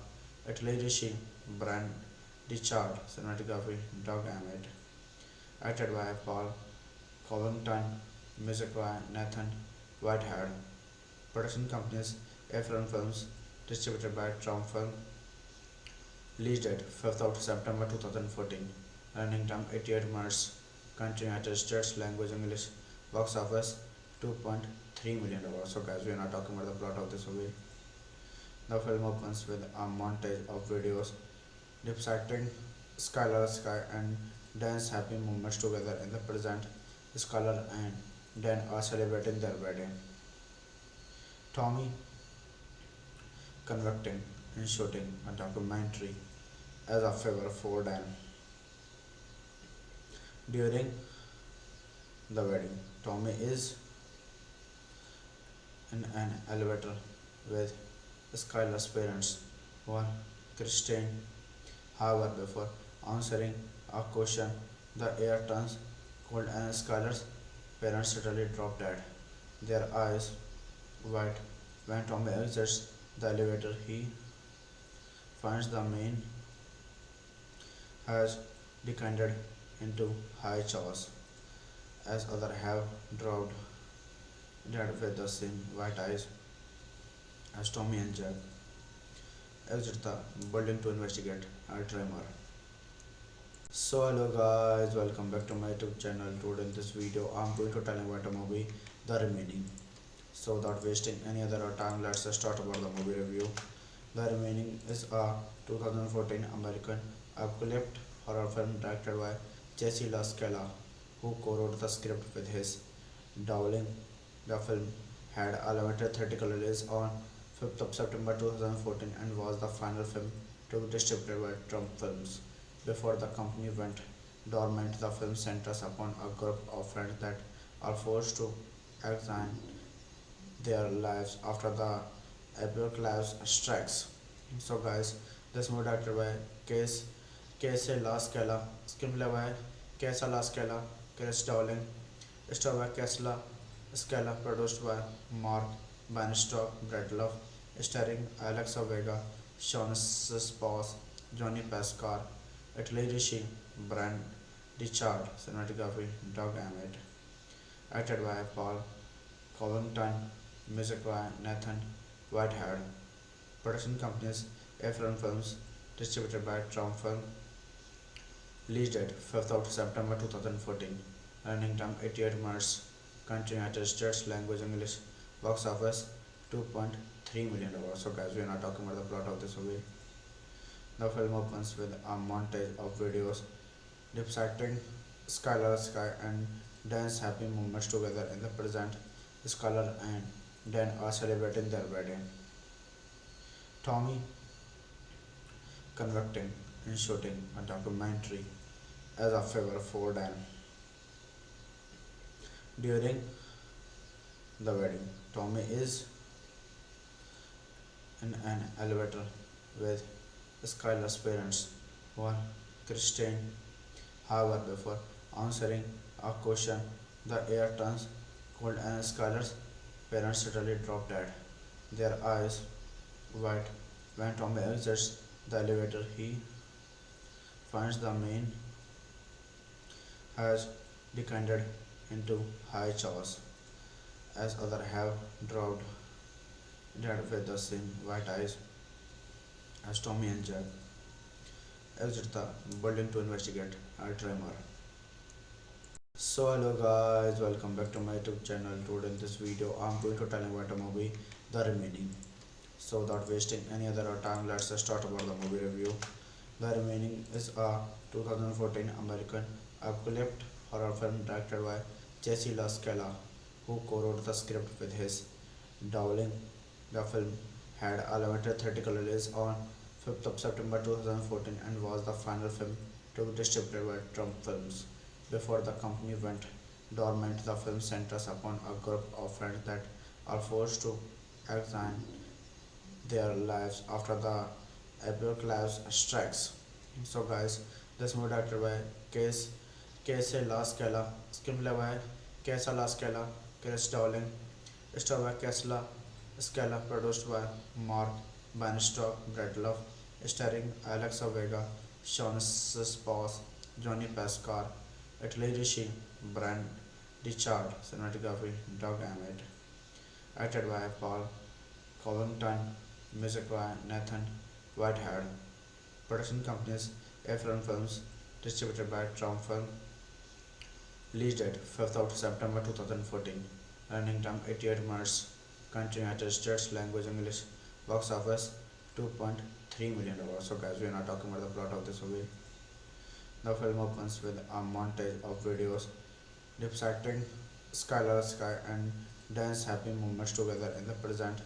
Italy Rishi, Brian Richard, cinematography, Doug Emmett, acted by Paul Covington, music by Nathan Whitehead, production companies Efron Films, distributed by Trump Film, release date 5th of September 2014, running time 88 minutes, country United States, language English, box office $2.3 million. So, guys, we are not talking about the plot of this movie. The film opens with a montage of videos depicting Skylar, Sky, and Dan's happy moments together in the present. Skylar and Dan are celebrating their wedding. Tommy conducting and shooting a documentary as a favor for Dan. During the wedding, Tommy is in an elevator with Skylar's parents, while Christine. However, before answering a question, the air turns cold and Skylar's parents suddenly drop dead, their eyes wide. When Tommy exits the elevator, he finds the main has descended into high chaos, as others have dropped dead with the same white eyes as Tommy and Jack exit the building to investigate a tremor. So hello guys, welcome back to my YouTube channel. Today in this video I'm going to tell you about a movie, The Remaining. So without wasting any other time, let's start about the movie review. The Remaining is a 2014 American apocalyptic horror film directed by Jesse La Scala, who co-wrote the script with his Dowling. The film had a limited theatrical release on 5th of September 2014 and was the final film to be distributed by Trump Films. Before the company went dormant, the film centers upon a group of friends that are forced to examine their lives after the apocalypse strikes. So, guys, this movie directed by Casey La Scala, screenplay by Casey La Scala, Chris Dowling, starred by Casey Scala, produced by Mark Bannistock, Brad Love, starring Alexa Vega, Sean Spouse, Johnny Pascal, Italy Rishi, Brian Richard, cinematography, Doug Emmett, acted by Paul Covington, music by Nathan Whitehead, production companies Efron Films, distributed by Trump Film, release date 5th of September 2014, running time 88 minutes, country United States, language English, box office $2.3 million. So guys, we are not talking about the plot of this movie. The film opens with a montage of videos depicting Skylar Sky and Dan's happy moments together in the present. Skylar and Dan are celebrating their wedding. Tommy conducting and shooting a documentary as a favor for Dan. During the wedding, Tommy is in an elevator with Skylar's parents, while Christine. However, before answering a question, the air turns cold and Skylar's parents suddenly drop dead, their eyes wide. When Tommy exits the elevator, he finds the main has decanted into high chaos, as others have dropped dead with the same white eyes as Tommy and Jack exit the building to investigate a tremor. So hello guys, welcome back to my YouTube channel. Today in this video I'm going to tell you about a movie, The Remaining. So without wasting any other time, let's start about the movie review. The Remaining is a 2014 American apocalyptic horror film directed by Jesse La Scala, who co-wrote the script with his Dowling. The film had a limited theatrical release on 5th of September 2014 and was the final film to be distributed by Trump Films. Before the company went dormant, the film centers upon a group of friends that are forced to examine their lives after the apocalypse strikes. So, guys, this movie directed by Case Casey La Scala, screenplay by Casey La Scala, Chris Dowling, starred by Casey Scala, produced by Mark Bannistock, Brett Love, starring Alexa Vega, Sean Spouse, Johnny Pascal, Italy Rishi, Brand Richard, cinematography, Doug Emmett, acted by Paul Covington, music by Nathan Whitehead, production companies Efron Films, distributed by Trump Film, release date 5th of September 2014, running time 88 minutes, country United States, language English, box office $2.3 million. So guys, we are not talking about the plot of this movie. The film opens with a montage of videos depicting Skylar Sky and Dan's happy moments together in the present.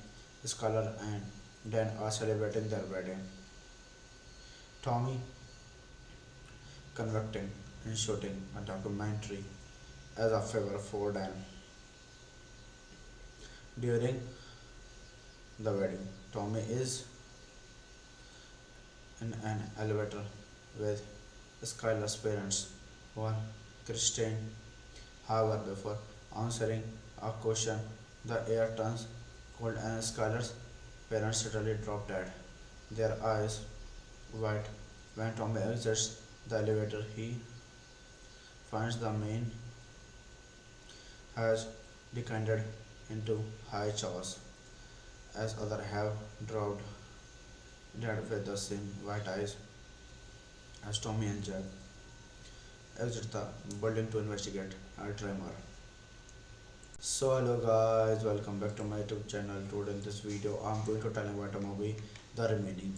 Skylar and Dan are celebrating their wedding. Tommy conducting and shooting a documentary as a favor for Dan. During the wedding, Tommy is in an elevator with Skylar's parents, while Christine. However, before answering a question, the air turns cold and Skylar's parents suddenly drop dead, their eyes wide. When Tommy exits the elevator, he finds the main has decanted into high chaos, as others have dropped dead with the same white eyes as Tommy and Jack exit the building to investigate a tremor. So hello guys, welcome back to my YouTube channel. Today in this video I'm going to tell you about a movie, The Remaining.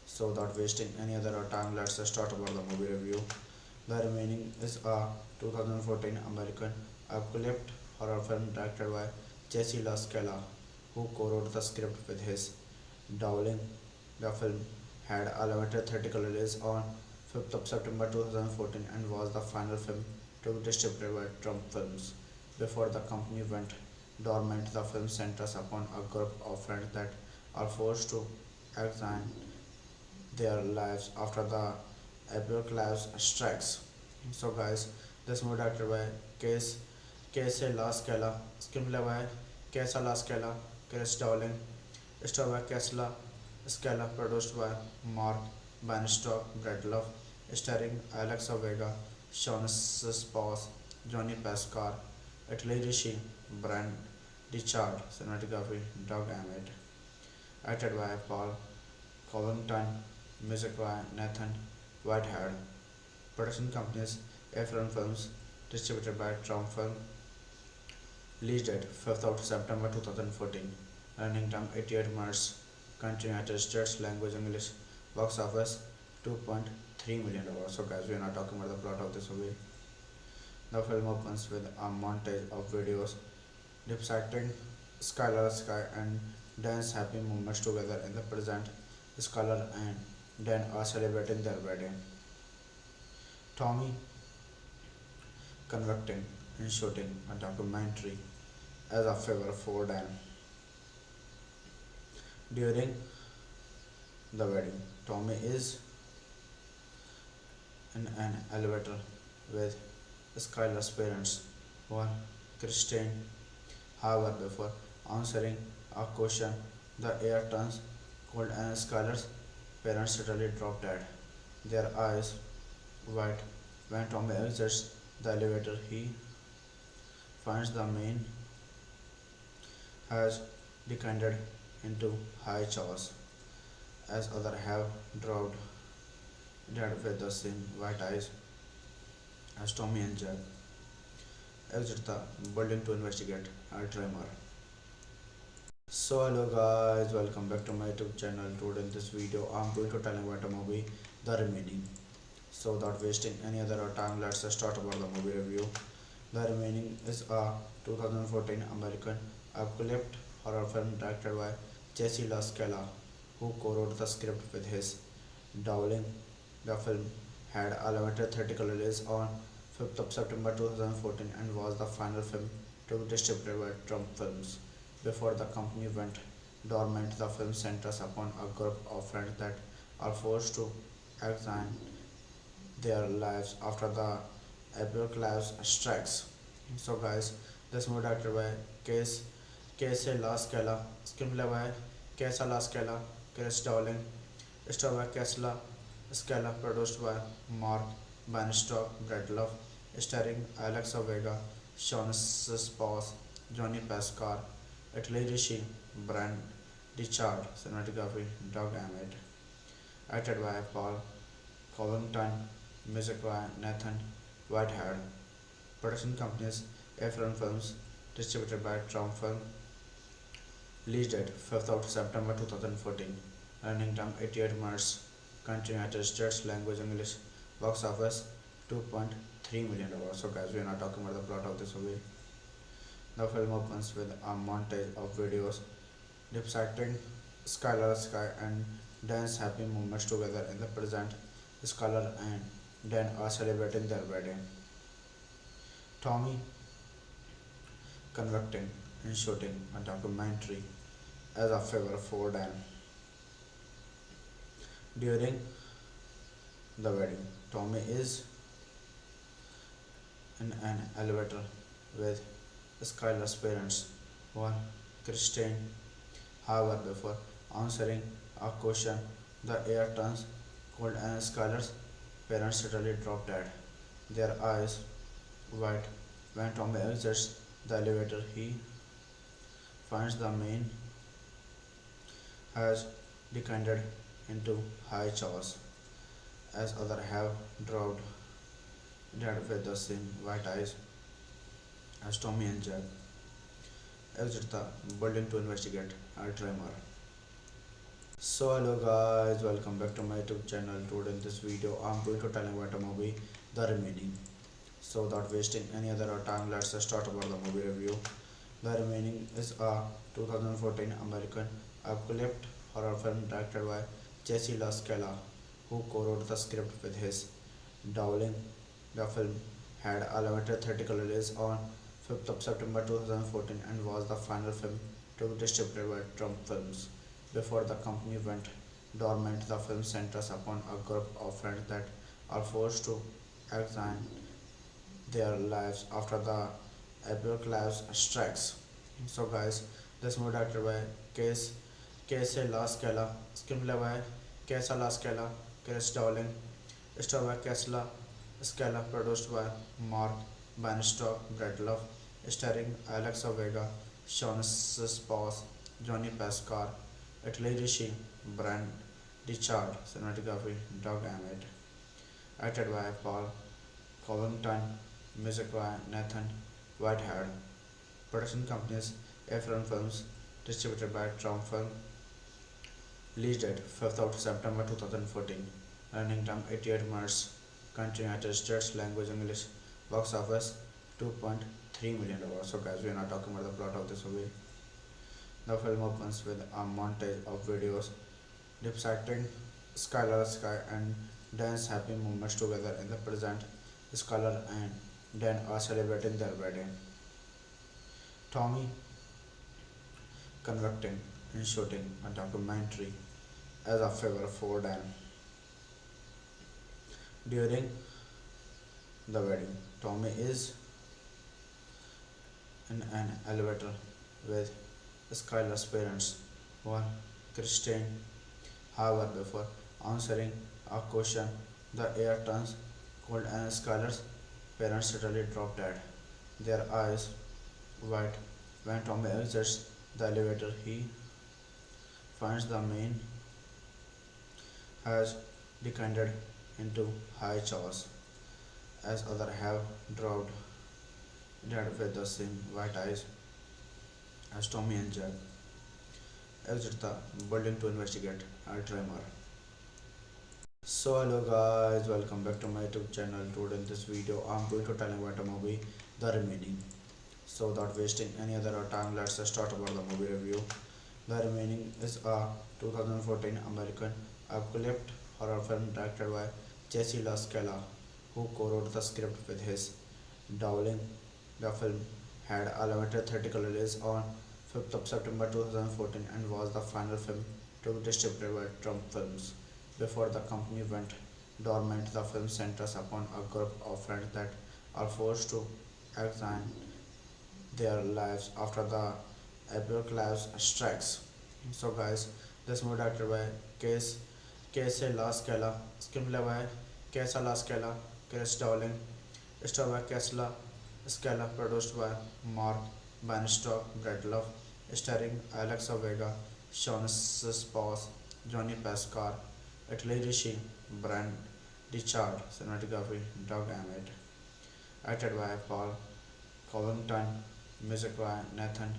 So without wasting any other time, let's start about the movie review. The Remaining is a 2014 American apocalyptic horror film directed by Jesse La Scala, who co-wrote the script with his Dowling. The film had a limited theatrical release on 5th of September 2014 and was the final film to be distributed by Trump Films. Before the company went dormant, the film centers upon a group of friends that are forced to examine their lives after the apocalypse strikes. So, guys, this movie directed by Case Casey La Scala, screenplay by Casey La Scala, Chris Dowling, starred by Casey Scala, produced by Mark Bannistock, Brett Love, starring Alexa Vega, Sean Spouse, Johnny Pascal, Italy Rishi, Brand Richard, cinematography, Doug Emmett, acted by Paul Covington, music by Nathan Whitehead, production companies Efron Films, distributed by Trump Film. Release date 5th of September 2014. Running time 88 minutes. Country United States. Language English. Box office $2.3 million. So guys, we are not talking about the plot of this movie. The film opens with a montage of videos depicting Skylar Sky and Dan's happy moments together in the present. Skylar and Dan are celebrating their wedding. Tommy conducting and shooting a documentary as a favor for Dan. During the wedding, Tommy is in an elevator with Skylar's parents, while Christine. However, before answering a question, the air turns cold and Skylar's parents suddenly drop dead, their eyes wide. When Tommy exits the elevator, he finds the main has descended into high chaos, as others have dropped dead with the same white eyes as Tommy and Jack exit the building to investigate a tremor. So hello guys, welcome back to my YouTube channel. Today in this video I'm going to tell you about a movie, The Remaining. So without wasting any other time, let's start about the movie review. The Remaining is a 2014 American apocalyptic horror film directed by Jesse La Scala, who co-wrote the script with his Dowling. The film had a limited theatrical release on 5th of September 2014 and was the final film to be distributed by Trump Films. Before the company went dormant, the film centers upon a group of friends that are forced to examine their lives after the apocalypse strikes. So guys, this movie directed by Case Casey La Scala, screenplay by Casey La Scala, Chris Dowling, starred by Casey Scala, produced by Mark Bannistock, Brett Love, starring Alexa Vega, Sean Spouse, Johnny Pascal, Italy Rishi, Brand Richard, cinematography, Doug Emmett, acted by Paul Covington, music by Nathan Whitehead, production companies Efron Films, distributed by Trump Film, release date 5th of September 2014, running time 88 minutes, country United States, language English, box office $2.3 million. So guys, we are not talking about the plot of this movie. The film opens with a montage of videos depicting Skylar Sky and Dan's happy moments together in the present. Skylar and Dan are celebrating their wedding. Tommy conducting and shooting a documentary as a favor for Dan. During the wedding, Tommy is in an elevator with Skylar's parents, while Christine. However, before answering a question, the air turns cold and Skylar's parents suddenly drop dead, their eyes wide. When Tommy exits the elevator, he finds the main has descended into high chaos, as others have dropped dead with the same white eyes as Tommy and Jack exit the building to investigate a tremor. So hello guys, welcome back to my YouTube channel. Today in this video I'm going to tell you about a movie, The Remaining. So without wasting any other time, let's start about the movie review. The Remaining is a 2014 American apocalyptic horror film directed by Jesse La Scala, who co-wrote the script with his Dowling. The film had a limited theatrical release on 5th of September 2014 and was the final film to be distributed by Trump Films. Before the company went dormant, the film centers upon a group of friends that are forced to examine their lives after the apocalypse strikes. So guys, this movie directed by Casey La Scala, screenplay by Casey La Scala, Chris Dowling, starred by Casey Scala, produced by Mark Bannistock, Brett Love, starring Alexa Vega, Sean Spouse, Johnny Pascal, Italy Rishi, Brand Richard, cinematography, Doug Emmett, acted by Paul Covington, Music by Nathan Whitehead. Production companies Efron Films. Distributed by Trump Film. Release date 5th of September 2014. Running time 88 minutes. Country United States. Language English. Box office $2.3 million. So guys, we are not talking about the plot of this movie. The film opens with a montage of videos depicting Skylar Sky and Dan's happy moments together in the present. Skylar and Dan are celebrating their wedding. Tommy conducting and shooting a documentary as a favor for Dan. During the wedding, Tommy is in an elevator with Skylar's parents, while Christine. However, before answering a question, the air turns cold and Skylar's parents suddenly drop dead, their eyes wide. When Tommy exits the elevator, he finds the main has descended into high chaos, as others have dropped dead with the same white eyes as Tommy and Jack exit the building to investigate a tremor. So hello guys, welcome back to my YouTube channel. Today in this video I'm going to tell you about a movie, The Remaining. So without wasting any other time, let's start about the movie review. The Remaining is a 2014 American apocalyptic horror film directed by Jesse Lascala, who co-wrote the script with his Dowling. The film had a limited theatrical release on 5th of September 2014 and was the final film to be distributed by Trump Films. Before the company went dormant, the film centers upon a group of friends that are forced to examine their lives after the apocalypse strikes. So, guys, this movie directed by Case Casey La Scala, screenplay by Casey La Scala, Chris Dowling, starred by Casey Scala, produced by Mark Bannistock, Brett Love, starring Alexa Vega, Sean Spouse, Johnny Pascal, Italy Rishi, Brand Richard, cinematography, Doug Emmett, acted by Paul Covington, music by Nathan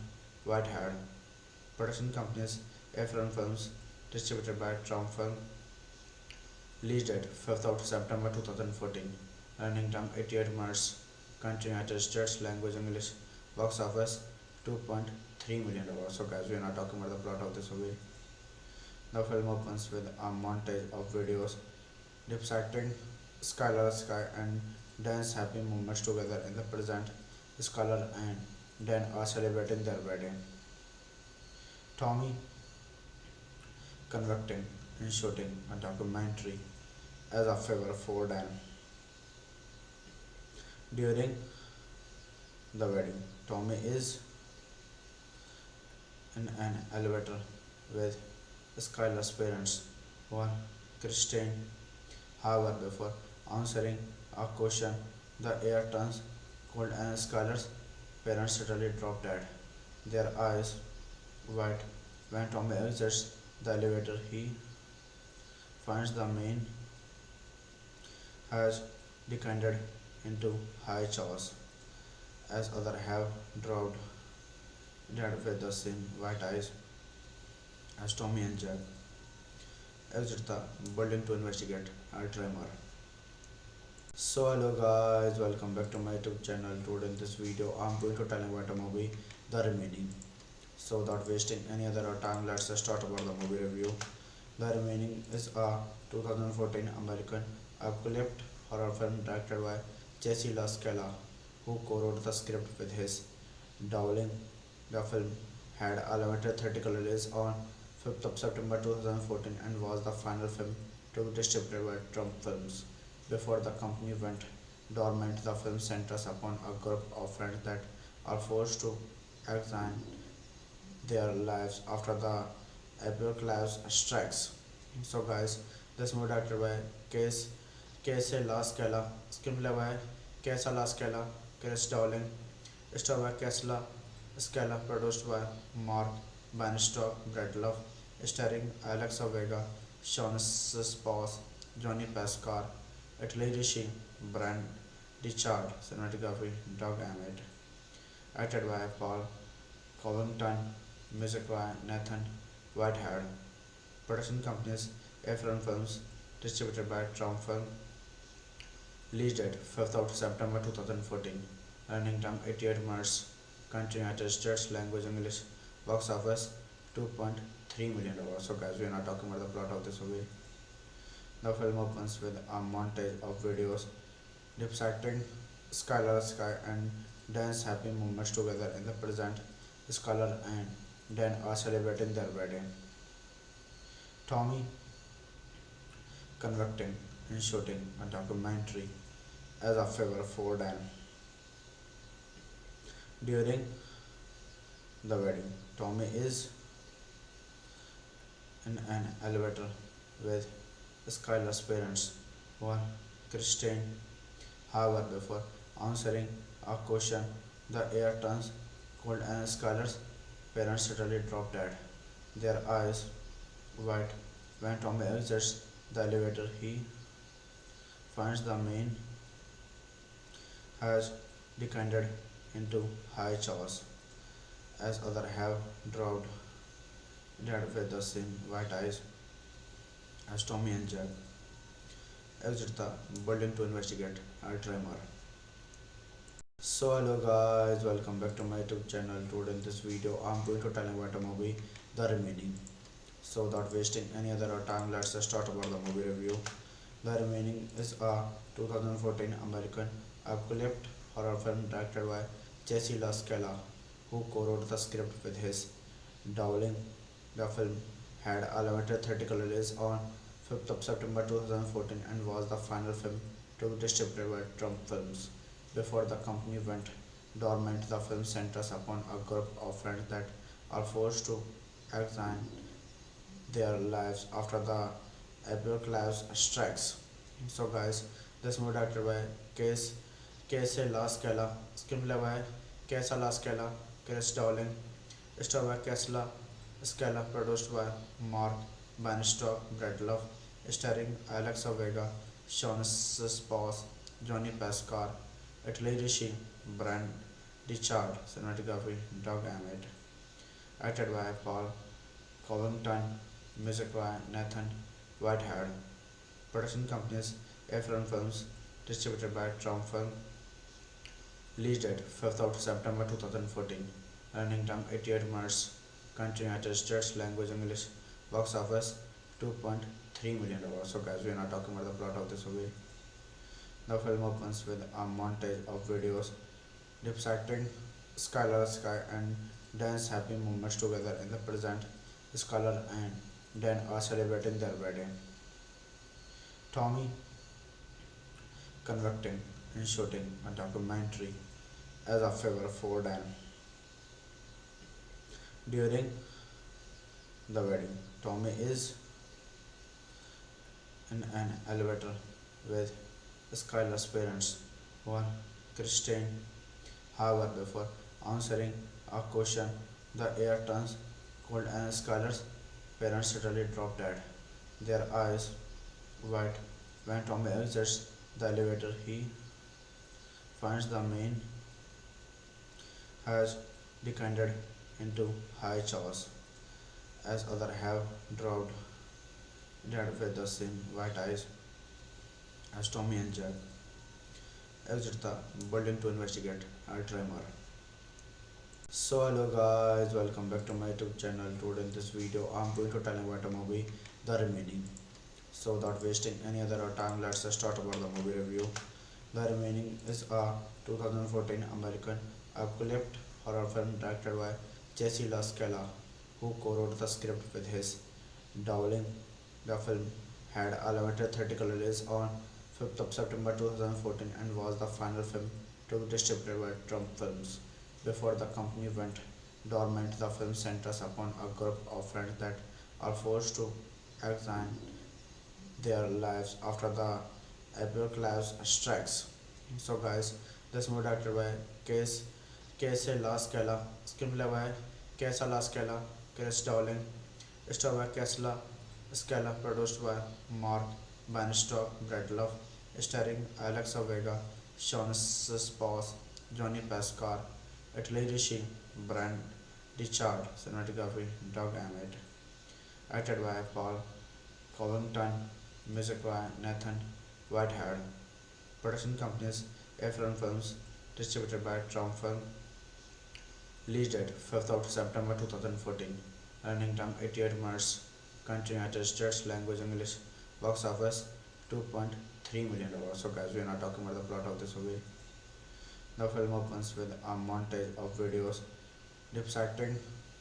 Whitehead, production companies Efron Films, distributed by Trump Film, release date 5th of September 2014, running time 88 minutes, country United States, language English, box office $2.3 million. So guys, we are not talking about the plot of this movie. The film opens with a montage of videos depicting Skylar Sky and Dan's happy moments together in the present. Skylar and Dan are celebrating their wedding. Tommy conducting and shooting a documentary as a favor for Dan. During the wedding, Tommy is in an elevator with Skylar's parents, while Christine. However, before answering a question, the air turns cold and Skylar's parents suddenly drop dead, their eyes wide. When Tommy exits the elevator, he finds the main has descended into high chaos, as others have dropped dead with the same white eyes as Tommy and Jack exit the building to investigate a tremor. So hello guys, welcome back to my YouTube channel. Today in this video I'm going to tell you about a movie, The Remaining. So without wasting any other time, let's start about the movie review. The Remaining is a 2014 American apocalyptic horror film directed by Jesse Lascala, who co-wrote the script with his Dowling. The film had a limited theatrical release on 5th of September 2014 and was the final film to be distributed by Trump Films. Before the company went dormant, the film centers upon a group of friends that are forced to examine their lives after the apocalypse strikes. So, guys, this movie directed by Case Casey La Scala, screenplay by Casey La Scala, Chris Dowling, starred by Casey Scala, produced by Mark Bannistock, Brett Love, starring Alexa Vega, Sean Spouse, Johnny Pascal, Italy Rishi, Brand Richard, cinematography, Doug Emmett, acted by Paul Covington, music by Nathan Whitehead, production companies Efron Films, distributed by Trump Film, release date 5th of September 2014, running time 88 minutes, country United States, language English, box office $2.3 million. So guys, we are not talking about the plot of this movie. The film opens with a montage of videos depicting Skylar Sky and Dan's happy moments together in the present. Skylar and Dan are celebrating their wedding. Tommy conducting and shooting a documentary as a favor for Dan. During the wedding, Tommy is in an elevator with Skylar's parents, while Christine. However, before answering a question, the air turns cold and Skylar's parents suddenly drop dead, their eyes wide. When Tommy exits the elevator, he finds the main has descended into high chaos, as others have dropped dead with the same white eyes as Tommy and Jack exit the building to investigate a tremor. So hello guys, welcome back to my YouTube channel. Today in this video I'm going to tell you about a movie, The Remaining. So without wasting any other time, let's just start about the movie review. The Remaining is a 2014 American apocalyptic horror film directed by Jesse La Scala, who co-wrote the script with his Dowling. The film had a limited theatrical release on 5th of September 2014 and was the final film to be distributed by Trump Films. Before the company went dormant, the film centers upon a group of friends that are forced to examine their lives after the apocalypse strikes. So, guys, this movie directed by Case Casey La Scala, screenplay by Casey La Scala, Chris Dowling, starred by Casey La Scala, produced by Mark Bannistock, Brad Love, starring Alexa Vega, Sean Spouse, Johnny Pascal, Italy Rishi, Brand Richard, cinematography, Doug Emmett, acted by Paul Covington, music by Nathan Whitehead, production companies Efron Films, distributed by Trump Film, release date 5th of September 2014, running time 88 minutes, country United States, language English, box office $2.3 million. So guys, we are not talking about the plot of this movie. The film opens with a montage of videos depicting Skylar Sky and Dan's happy moments together in the present. Skylar and Dan are celebrating their wedding. Tommy conducting and shooting a documentary as a favor for Dan. During the wedding, Tommy is in an elevator with Skylar's parents, while Christine. However, before answering a question, the air turns cold and Skylar's parents suddenly drop dead, their eyes wide. When Tommy exits the elevator, he finds the main has descended into high chaos, as others have dropped dead with the same white eyes as Tommy and Jack exit the building to investigate a tremor. So hello guys, welcome back to my YouTube channel. Today in this video I'm going to tell you about a movie, The Remaining. So without wasting any other time, let's just start about the movie review. The Remaining is a 2014 American apocalyptic horror film directed by Jesse La Scala, who co-wrote the script with his Dowling. The film had a limited theatrical release on 5th of September 2014 and was the final film to be distributed by Trump Films. Before the company went dormant, the film centers upon a group of friends that are forced to examine their lives after the apocalypse strikes. So, guys, this movie directed by Casey La Scala, screenplay by Casey La Scala, Chris Dowling, starred by Casey La Scala, produced by Mark Bannistock, Brad Love, starring Alexa Vega, Sean Sposs, Johnny Pascal, Italy Rishi, Brand Richard, cinematography Doug Emmett, acted by Paul Covington, music by Nathan Whitehead, production companies Efron Films, distributed by Trump Film, release date 5th of September 2014, running time 88 minutes, country United States, language English, box office $2.3 million. So guys, we are not talking about the plot of this movie. The film opens with a montage of videos depicting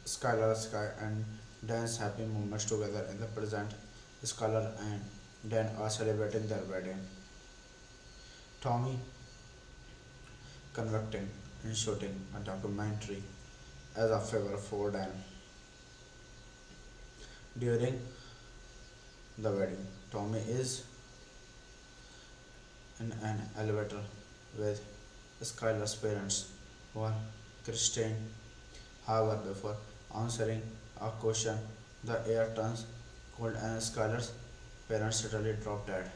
Skylar Sky and Dan's happy moments together in the present. Skylar and Dan are celebrating their wedding. Tommy conducting and shooting a documentary as a favor for Dan. During the wedding, Tommy is in an elevator with Skylar's parents, while Christine. However, before answering a question, the air turns cold and Skylar's parents suddenly drop dead,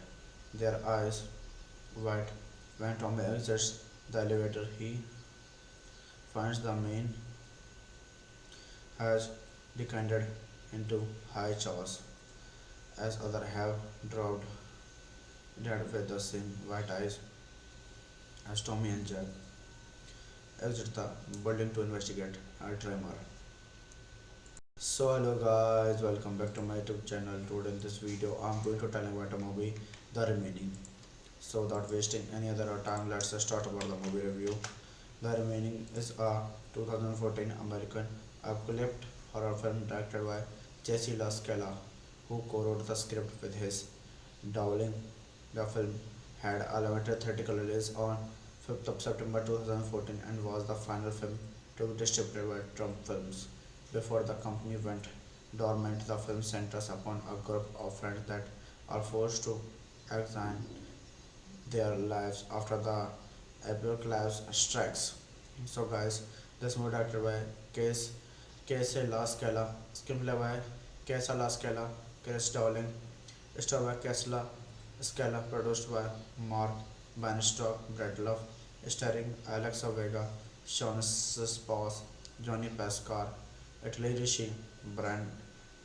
their eyes wide. When Tommy exits the elevator, he finds the main has decanted into high chaos, as others have dropped dead with the same white eyes as Tommy and Jack exit the building to investigate a tremor. So hello guys, welcome back to my YouTube channel. Today in this video I'm going to tell you about a movie, The Remaining. So without wasting any other time, let's start about the movie review. The Remaining is a 2014 American apocalyptic horror film directed by Jesse Lascala, who co-wrote the script with his Dowling. The film had a limited theatrical release on 5th of September 2014 and was the final film to be distributed by Trump Films. Before the company went dormant, the film centers upon a group of friends that are forced to examine their lives after the apocalypse strikes. So, guys, this movie directed by Case Casey La Scala, screenplay by Casey La Scala, Chris Dowling, starred by Casey Scala, produced by Mark Bannistock, Brad Love, starring Alexa Vega, Sean Sposs, Johnny Pascal, Italy Rishi, Brand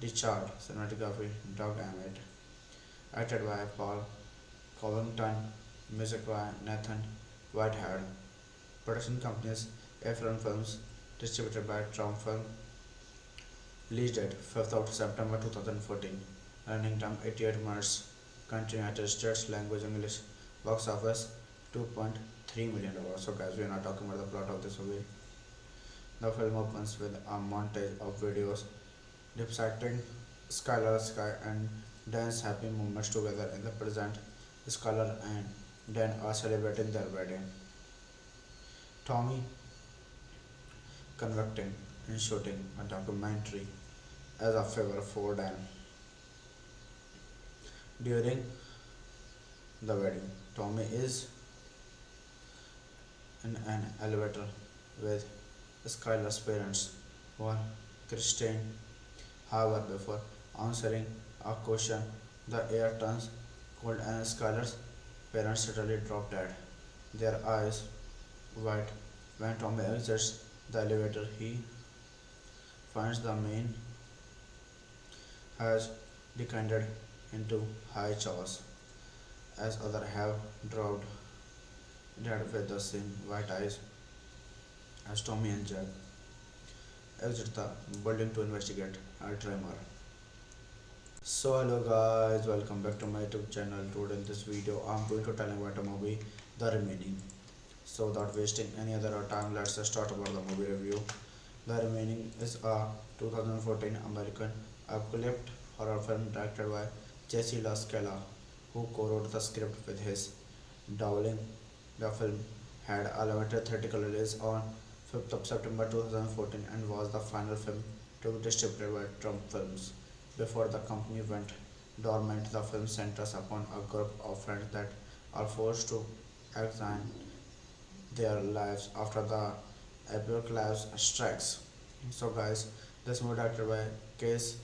Richard, cinematography Doug Emmett, acted by Paul Covington, music by Nathan Whitehead, production companies Efron Films, distributed by Trump Film, release date 5th of September 2014, running time 88 minutes, country United States, language English, box office $2.3 million. So guys, we are not talking about the plot of this movie. The film opens with a montage of videos depicting Skylar Sky and Dan's happy moments together in the present. Skylar and Dan are celebrating their wedding. Tommy conducting and shooting a documentary as a favor for Dan. During the wedding, Tommy is in an elevator with Skylar's parents, while Christine. However, before answering a question, the air turns cold and Skylar's parents suddenly drop dead, their eyes wide. When Tommy exits the elevator, he finds the main has decanted into high chaos, as others have dropped dead with the same white eyes as Tommy and Jack exit the building to investigate a tremor. So hello guys, welcome back to my YouTube channel. Today in this video I'm going to tell you about a movie, The Remaining. So without wasting any other time, let's start about the movie review. The Remaining is a 2014 American apocalyptic horror film directed by Jesse Lascala, who co-wrote the script with his Dowling. The film had a limited theatrical release on 5th of September 2014 and was the final film to be distributed by Trump Films. Before the company went dormant, the film centers upon a group of friends that are forced to examine their lives after the apocalypse strikes. So, guys, this movie directed by Case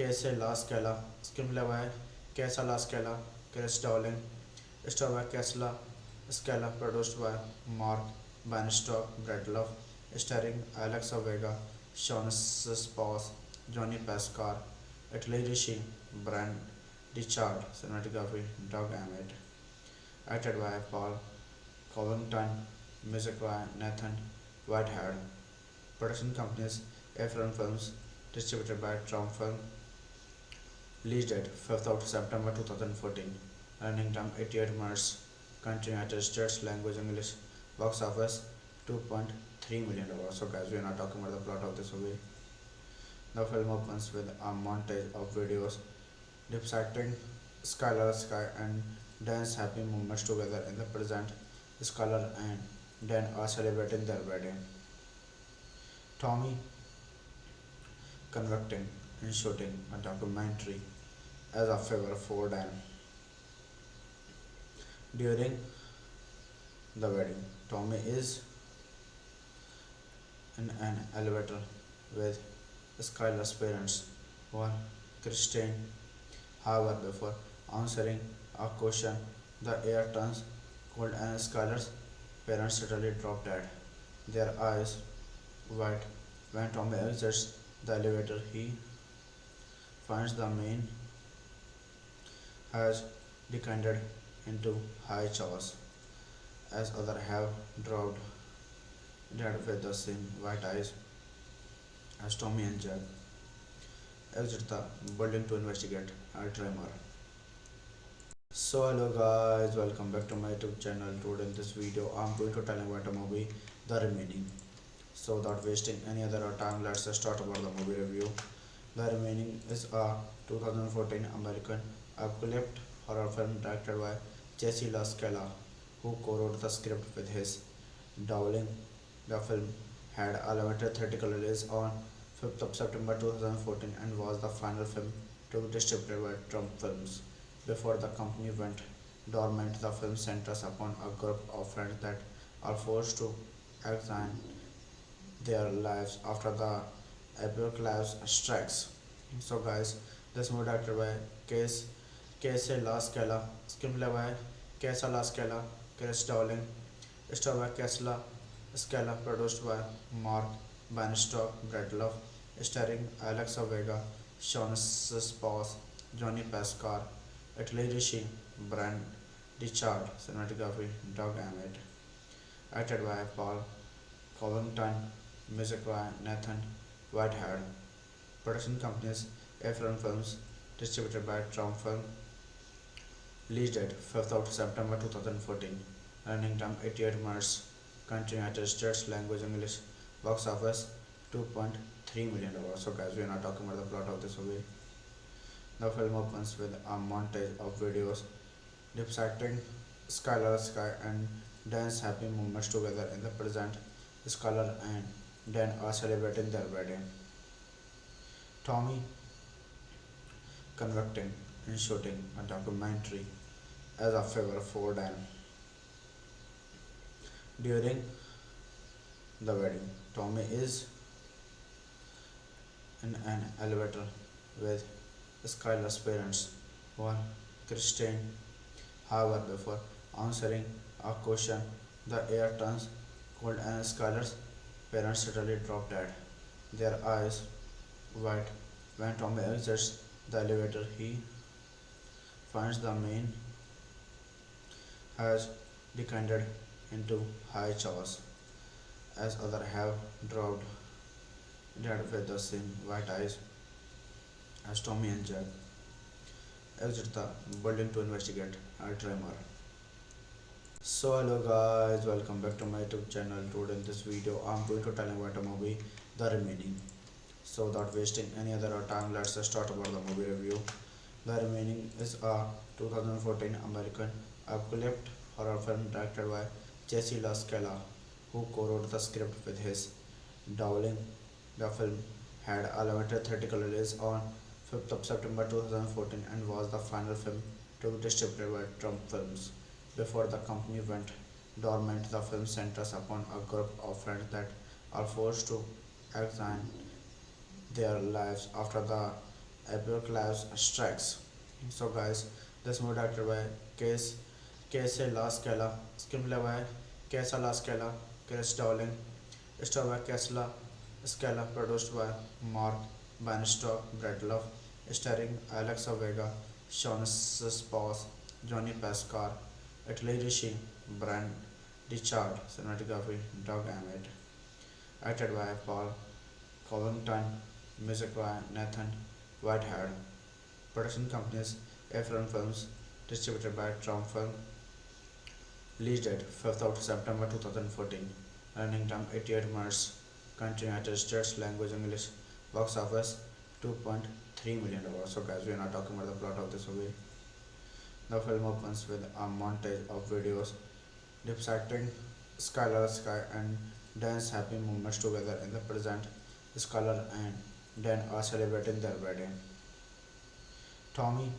Casey La Scala, screenplay by Casey La Scala, Chris Dowling, starred by Casey Scala, produced by Mark Bannistock, Brett Love, starring Alexa Vega, Sean Spouse, Johnny Pascal, Italy Rishi, Brand Richard, cinematography, Doug Emmett, acted by Paul Covington, music by Nathan Whitehead, production companies Efron Films, distributed by Trump Film, release date 5th of September 2014, running time 88 minutes, country United States, language English, box office $2.3 million. So guys, we are not talking about the plot of this movie. The film opens with a montage of videos depicting Skylar Sky and Dan's happy moments together in the present. Skylar and Dan are celebrating their wedding. Tommy conducting and shooting a documentary as a favor for Dan. During the wedding, Tommy is in an elevator with Skylar's parents, while Christine. However, before answering a question, the air turns cold and Skylar's parents suddenly drop dead, their eyes wide. When Tommy exits the elevator, he finds the main has descended into high chaos, as others have dropped dead with the same white eyes as Tommy and Jack exit the building to investigate a tremor. So hello guys, welcome back to my YouTube channel. Today in this video I'm going to tell you about a movie, The Remaining. So without wasting any other time, let's start about the movie review. The Remaining is a 2014 American apocalyptic horror film directed by Jesse La Scala, who co-wrote the script with his Dowling. The film had a limited theatrical release on 5th of September 2014 and was the final film to be distributed by Trump Films. Before the company went dormant, the film centers upon a group of friends that are forced to examine their lives after the apocalypse strikes. So, guys, this movie directed by Case Casey La Scala, screenplay by Casey La Scala, Chris Dowling, star by Casey Scala, produced by Mark Bannistock, Brett Love, starring Alexa Vega, Sean Spouse, Johnny Pascal, Italy Rishi, Brand Richard, cinematography, Doug Emmett, acted by Paul Covington, music by Nathan Whitehead, production companies Efron Films, distributed by Trump Film, release date 5th of September 2014, running time 88 minutes, country United States, language English, box office $2.3 million. So guys, we are not talking about the plot of this movie. The film opens with a montage of videos depicting Skylar Sky and Dan's happy moments together in the present. Skylar and Dan are celebrating their wedding. Tommy conducting and shooting a documentary as a favor for Dan. During the wedding, Tommy is in an elevator with Skylar's parents, while Christine. However, before answering a question, the air turns cold and Skylar's parents suddenly drop dead, their eyes wide. When Tommy exits the elevator, he finds the main has descended into high chaos, as others have dropped dead with the same white eyes as Tommy and Jack exit the building to investigate a tremor. So hello guys, welcome back to my YouTube channel. Today in this video I'm going to tell you about a movie, The Remaining. So without wasting any other time, let's start about the movie review. The Remaining is a 2014 American apocalyptic horror film directed by Jesse La Scala, who co-wrote the script with his Dowling. The film had a limited theatrical release on 5th of September 2014 and was the final film to be distributed by Trump Films. Before the company went dormant, the film centers upon a group of friends that are forced to examine their lives after the apocalypse strikes. So, guys, this movie directed by Case Casey La Scala, Scrimleby, Casa La Scala, Chris Dowling, Starred by Casla Scala, produced by Mark Bannistock, Brett Love, starring Alexa Vega, Sean Sposs, Johnny Pascal, Italy Rishi, Brian Richard, cinematography, Doug Emmett, acted by Paul Covington, music by Nathan Whitehead, production companies Efron Films, distributed by Trump Film, release date 5th of September 2014, running time 88 minutes, country United States, language English, box office $2.3 million. So guys, we are not talking about the plot of this movie. The film opens with a montage of videos depicting Skylar Sky and Dan's happy moments together in the present. Skylar and Dan are celebrating their wedding. Tommy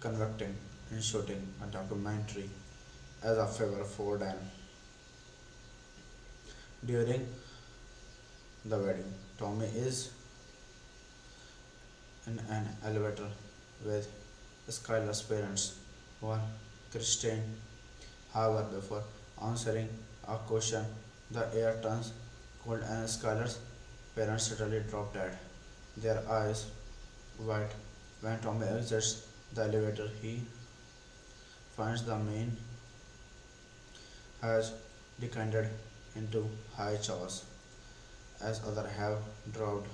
conducting and shooting a documentary as a favor for Dan. During the wedding, Tommy is in an elevator with Skylar's parents, while Christine. However, before answering a question, the air turns cold and Skylar's parents suddenly drop dead, their eyes wide. When Tommy exits the elevator, he finds the main has decanted into high chaos, as others have dropped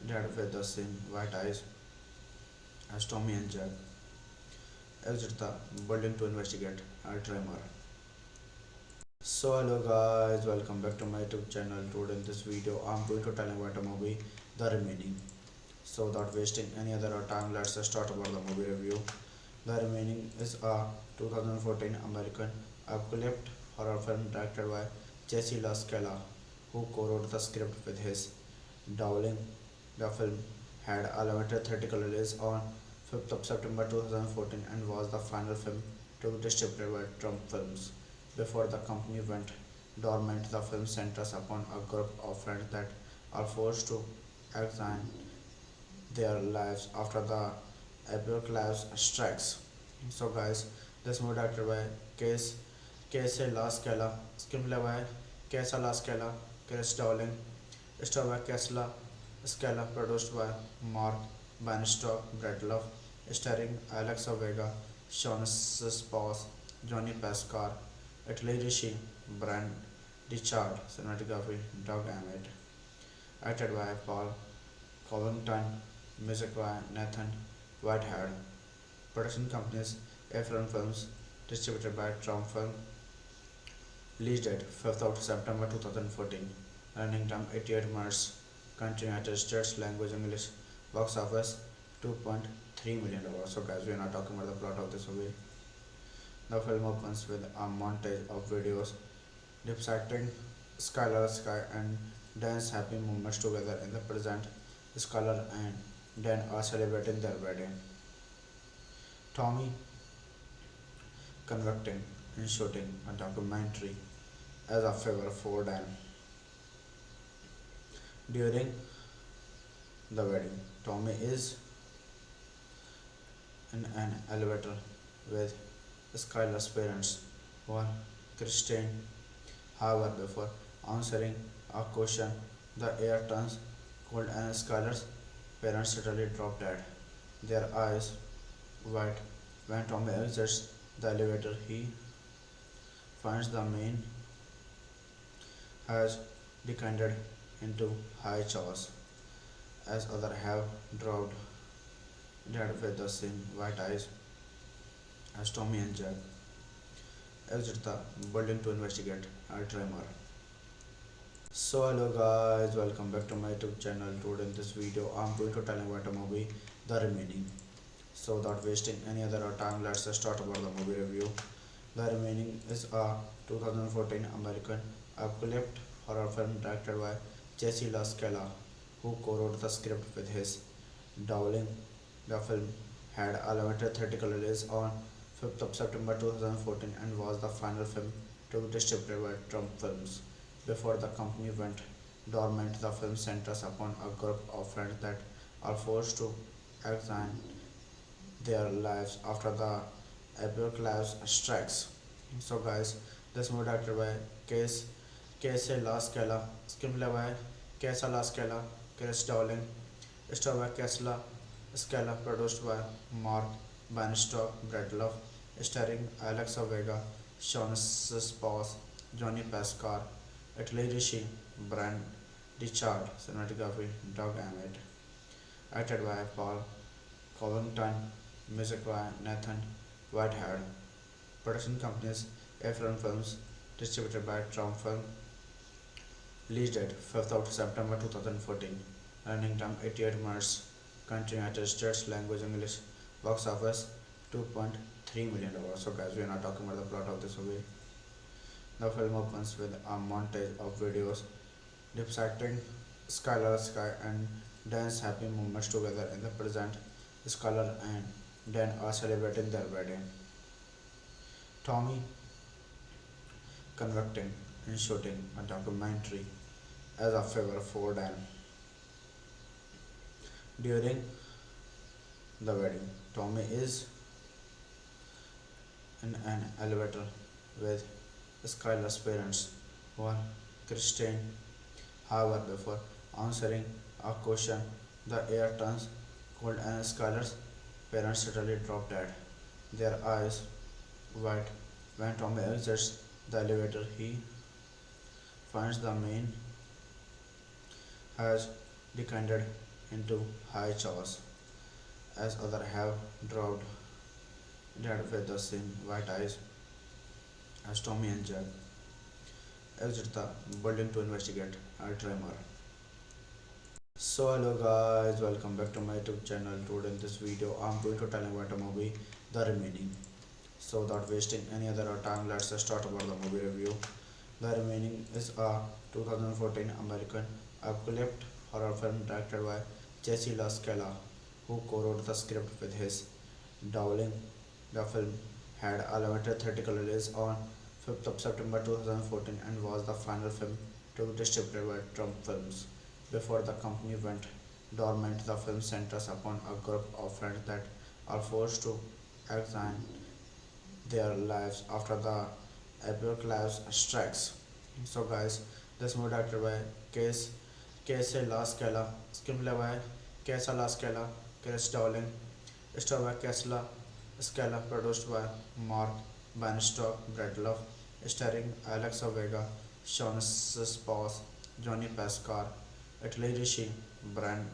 dead with the same white eyes as Tommy and Jack exit the building to investigate a tremor. So hello guys, welcome back to my YouTube channel. Today in this video I'm going to tell you about a movie, The Remaining. So without wasting any other time, let's start about the movie review. The Remaining is a 2014 American apocalyptic horror film directed by Jesse La Scala, who co-wrote the script with his Dowling. The film had a limited theatrical release on 5th of September 2014 and was the final film to be distributed by Trump Films. Before the company went dormant, the film centers upon a group of friends that are forced to examine their lives after the apocalypse strikes. So, guys, this movie directed by Case Casey La Scala, screenplay by Casa La Scala, Chris Dowling, starred by Casla Scala, produced by Mark Bannistock, Brett Love, starring Alexa Vega, Sean Sposs, Johnny Pascal, Italy Rishi, Brian Richard, cinematography, Doug Emmett, acted by Paul Covington, music by Nathan Whitehead, production companies Efron Films, distributed by Trump Film, release date 5th of September 2014, running time 88 minutes, country United States, language English, box office $2.3 million. So guys, we are not talking about the plot of this movie. The film opens with a montage of videos depicting Skylar Sky and Dan's happy moments together in the present. Skylar and Dan are celebrating their wedding. Tommy conducting and shooting a documentary as a favor for Dan. During the wedding, Tommy is in an elevator with Skylar's parents, while Christine. However, before answering a question, the air turns cold and Skylar's parents suddenly drop dead, their eyes wide. When Tommy exits the elevator, he finds the main has decanted into high chaos, as others have dropped dead with the same white eyes as Tommy and Jack exit the building to investigate a tremor. So hello guys, welcome back to my YouTube channel. Today in this video I'm going to tell you about a movie, The Remaining. So without wasting any other time, let's start about the movie review. The Remaining is a 2014 American apocalyptic horror film directed by Jesse La Scala, who co-wrote the script with his Dowling. The film had a limited theatrical release on 5th of September 2014 and was the final film to be distributed by Trump Films. Before the company went dormant, the film centers upon a group of friends that are forced to examine their lives after the Apocalypse Strikes. So guys, this movie directed by Case Casey La Scala, screenplay by Casa La Scala, Chris Dowling, starred by Casla Scala, produced by Mark Bannistock, Brett Love, starring Alexa Vega, Sean Spouse, Johnny Pascal, Italy Rishi, Brand Richard, cinematography, Doug Emmett, acted by Paul Covington, music by Nathan Whitehead, production companies Efron Films, distributed by Trump Film, release date 5th of September 2014, running time 88 minutes, country United States, language English, box office $2.3 million. So guys, we are not talking about the plot of this movie. The film opens with a montage of videos depicting Skylar Sky and Dan's happy moments together in the present. Skylar and Dan are celebrating their wedding. Tommy conducting and shooting a documentary as a favor for Dan. During the wedding, Tommy is in an elevator with Skylar's parents, while Christine. However, before answering a question, the air turns cold and Skylar's parents suddenly drop dead, their eyes wide. When Tommy exits the elevator, he finds the main has descended into high chaos, as others have dropped dead with the same white eyes as Tommy and Jack exit the building to investigate a tremor. So hello guys, welcome back to my YouTube channel. Today in this video I'm going to tell you about a movie, The Remaining. So without wasting any other time, let's start about the movie review. The Remaining is a 2014 American apocalyptic horror film directed by Jesse La Scala, who co-wrote the script with his Dowling. The film had a limited theatrical release on 5th of September 2014 and was the final film to be distributed by Trump Films. Before the company went dormant, the film centers upon a group of friends that are forced to examine their lives after the apocalypse strikes. So guys, this movie directed by Case Casey La Scala, screenplay by Casa La Scala, Chris Dowling, starred by Casla Scala, produced by Mark Bannistock, Brett Love, starring Alexa Vega, Sean Spouse, Johnny Pascal, Italy Rishi, Brand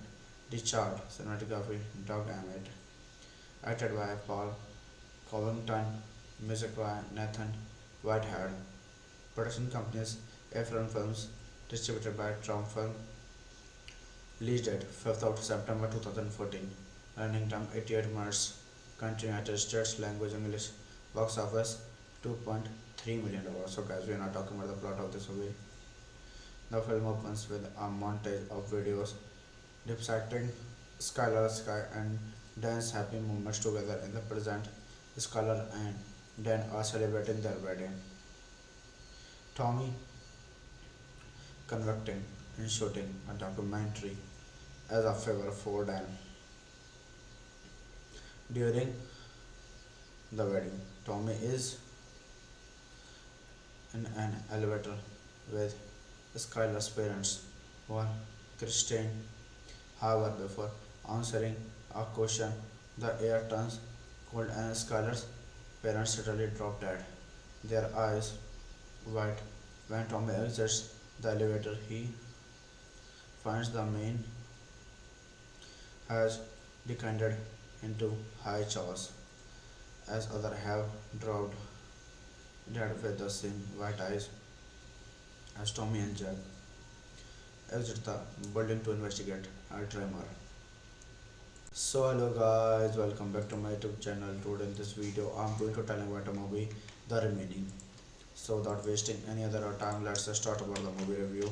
Richard, cinematography, Doug Emmett, acted by Paul Covington, music by Nathan Whitehead, production companies Efron Films, distributed by Trump Film, release date 5th of September 2014, running time 88 minutes, country United States, language English, box office $2.3 million. So guys, we are not talking about the plot of this movie. The film opens with a montage of videos depicting Skylar Sky and Dan's happy moments together in the present. Skylar and Dan are celebrating their wedding. Tommy conducting and shooting a documentary as a favor for Dan. During the wedding, Tommy is in an elevator with Skylar's parents, while Christine. However, before answering a question, the air turns cold and Skylar's parents suddenly drop dead, their eyes wide. When Tommy exits the elevator, he finds the main has descended into high chaos, as others have dropped dead with the same white eyes as Tommy and Jack exit the building to investigate a tremor. So hello guys, welcome back to my YouTube channel. Today in this video I'm going to tell you about a movie, The Remaining. So without wasting any other time, let's start about the movie review.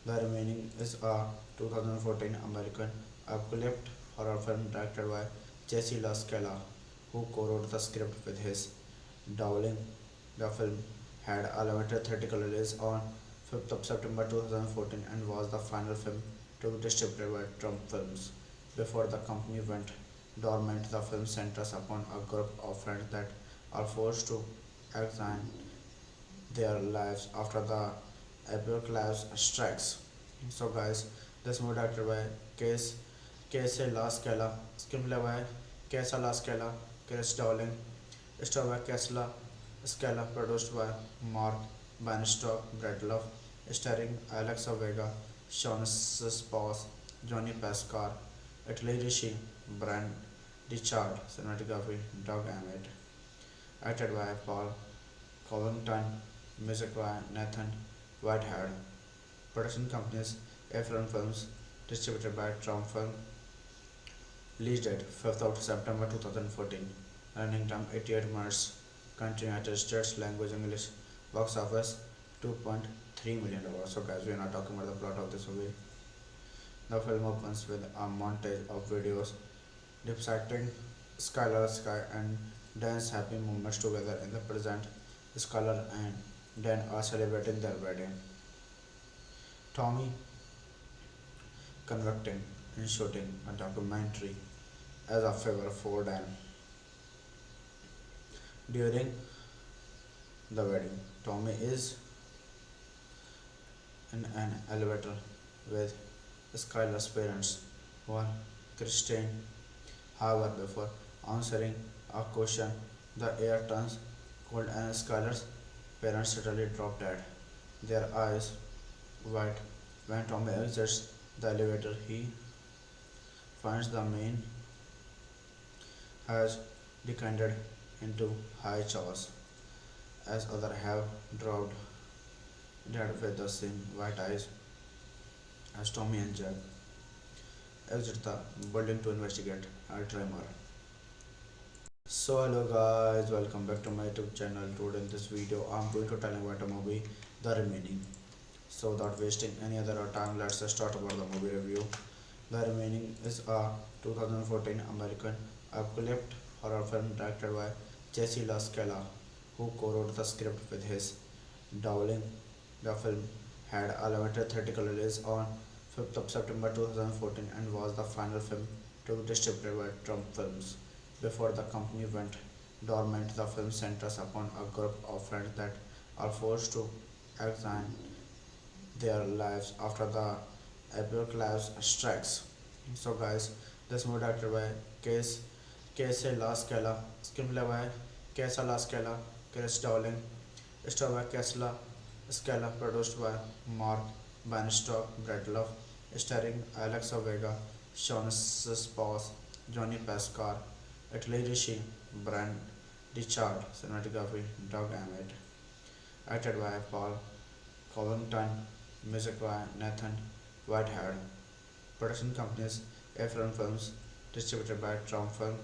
The Remaining is a 2014 American apocalyptic horror film directed by Jesse La Scala, who co-wrote the script with his Dowling. The film had a limited theatrical release on 5th of September 2014 and was the final film to be distributed by Trump Films. Before the company went dormant, the film centers upon a group of friends that are forced to examine their lives after the apocalypse strikes. So, guys, this movie directed by Case Casey La Scala, screenplay by Casa La Scala, Chris Dowling, starred by Casla Scala, produced by Mark Bannistock, Brett Love, starring Alexa Vega, Sean Spouse, Johnny Pascal, Italy Rishi, Brian Richard, cinematography, Doug Emmett, acted by Paul Covington, music by Nathan Whitehead, production companies Efron Films, distributed by Trump Film, release date 5th of September 2014, running time 88 minutes, country United States, language English, box office $2.3 million. So guys, we are not talking about the plot of this movie. The film opens with a montage of videos depicting Skylar Sky and Dan's happy moments together in the present. Skylar and Dan are celebrating their wedding. Tommy conducting and shooting a documentary as a favor for Dan. During the wedding, Tommy is in an elevator with Skylar's parents, while Christine. However, before answering a question, the air turns cold and Skylar's parents suddenly drop dead, their eyes wide. When Tommy exits the elevator, he finds the main has decanted into high chaos, as others have dropped dead with the same white eyes as Tommy and Jack exit the building to investigate a tremor. So hello guys, welcome back to my YouTube channel. Today in this video I'm going to tell you about a movie, The Remaining. So without wasting any other time, let's start about the movie review. The Remaining is a 2014 American apocalyptic horror film directed by Jesse La Scala, who co-wrote the script with his Dowling. The film had a limited theatrical release on 5th of September 2014 and was the final film to be distributed by Trump Films. Before the company went dormant, the film centers upon a group of friends that are forced to examine their lives after the apocalypse strikes. So, guys, this movie directed by Case Casey La Scala, screenplay by Casa La Scala, Chris Dowling, starred by Casla Scala, produced by Mark Bannistock, Brett Love, starring Alexa Vega, Sean Spouse, Johnny Pascal, Italy Rishi, Brian Richard, cinematography, Doug Emmett, acted by Paul Covington, music by Nathan Whitehead, production companies Efron Films, distributed by Trump Film,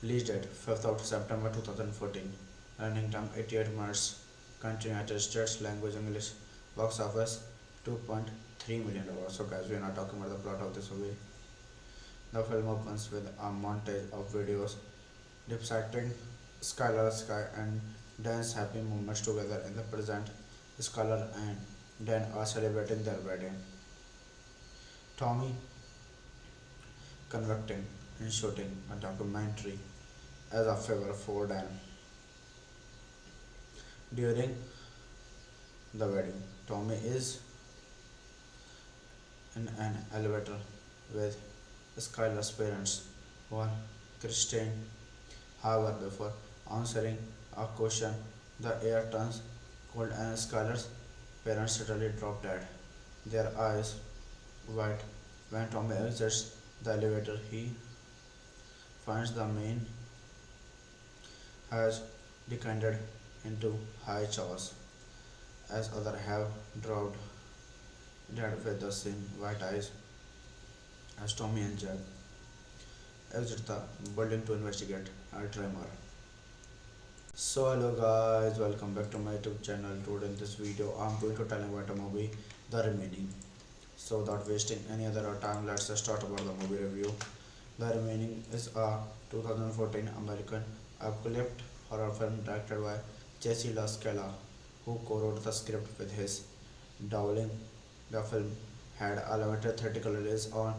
release date 5th of September 2014, running time 88 minutes, country United States, language English, box office $2.3 million. So guys, we are not talking about the plot of this movie. The film opens with a montage of videos depicting Skylar Sky and Dan's happy moments together in the present. Skylar and Dan are celebrating their wedding. Tommy conducting and shooting a documentary as a favor for Dan. During the wedding, Tommy is in an elevator with Skylar's parents, while Christine. However, before answering a question, the air turns cold and Skylar's parents suddenly drop dead, their eyes wide. When Tommy exits the elevator, he finds the main has decanted into high chaos, as others have dropped dead with the same white eyes as Tommy and Jack exit the building to investigate a tremor. So hello guys, welcome back to my YouTube channel. Today in this video I'm going to tell you about a movie, The Remaining. So without wasting any other time, let's start about the movie review. The Remaining is a 2014 American apocalyptic horror film directed by Jesse La Scala, who co-wrote the script with his Dowling. The film had a limited theatrical release on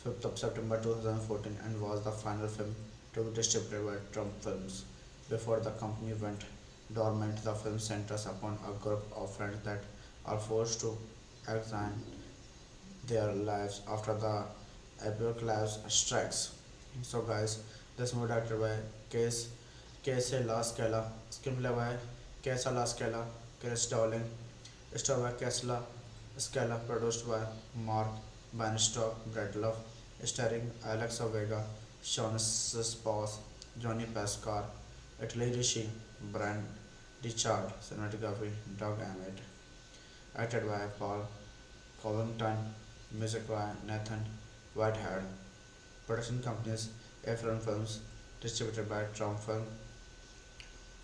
5th of September 2014 and was the final film to be distributed by Trump Films. Before the company went dormant, the film centers upon a group of friends that are forced to examine their lives after the apocalypse strikes. So, guys, this movie directed by Case Casey La Scala, screenplay by Casa La Scala, Chris Dowling, starred by Casla Scala, produced by Mark Bannistock, Brett Love, starring Alexa Vega, Sean Spouse, Johnny Pascal, Italy Rishi, Brian Richard, cinematography, Doug Emmett, acted by Paul Covington, music by Nathan Whitehead, production companies Efron Films, distributed by Trump Film,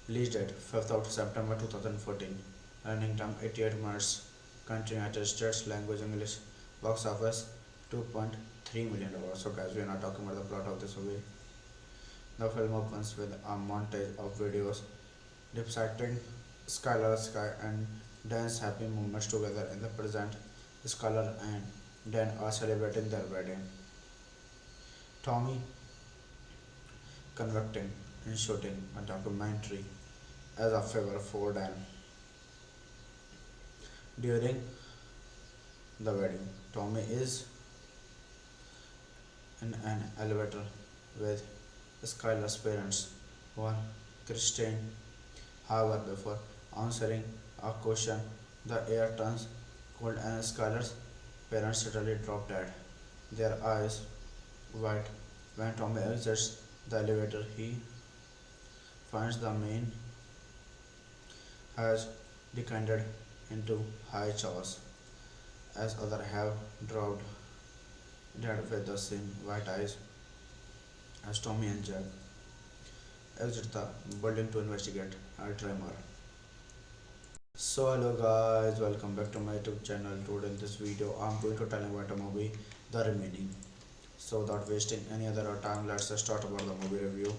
release date 5th of September 2014, running time 88 minutes, country United States, language English, box office $2.3 million. So guys, we are not talking about the plot of this movie. The film opens with a montage of videos depicting Skylar Sky and Dan's happy moments together in the present. Skylar and Dan are celebrating their wedding. Tommy conducting and shooting a documentary as a favor for Dan. During the wedding, Tommy is in an elevator with Skylar's parents, one Christine. However, before answering a question, the air turns cold and Skylar's parents suddenly drop dead, their eyes wide. When Tommy exits the elevator, he finds the main has descended into high chaos, as others have dropped dead with the same white eyes as Tommy and Jack exit the building to investigate a tremor. So hello guys, welcome back to my YouTube channel. Today in this video I'm going to tell you about a movie, The Remaining. So without wasting any other time, let's start about the movie review.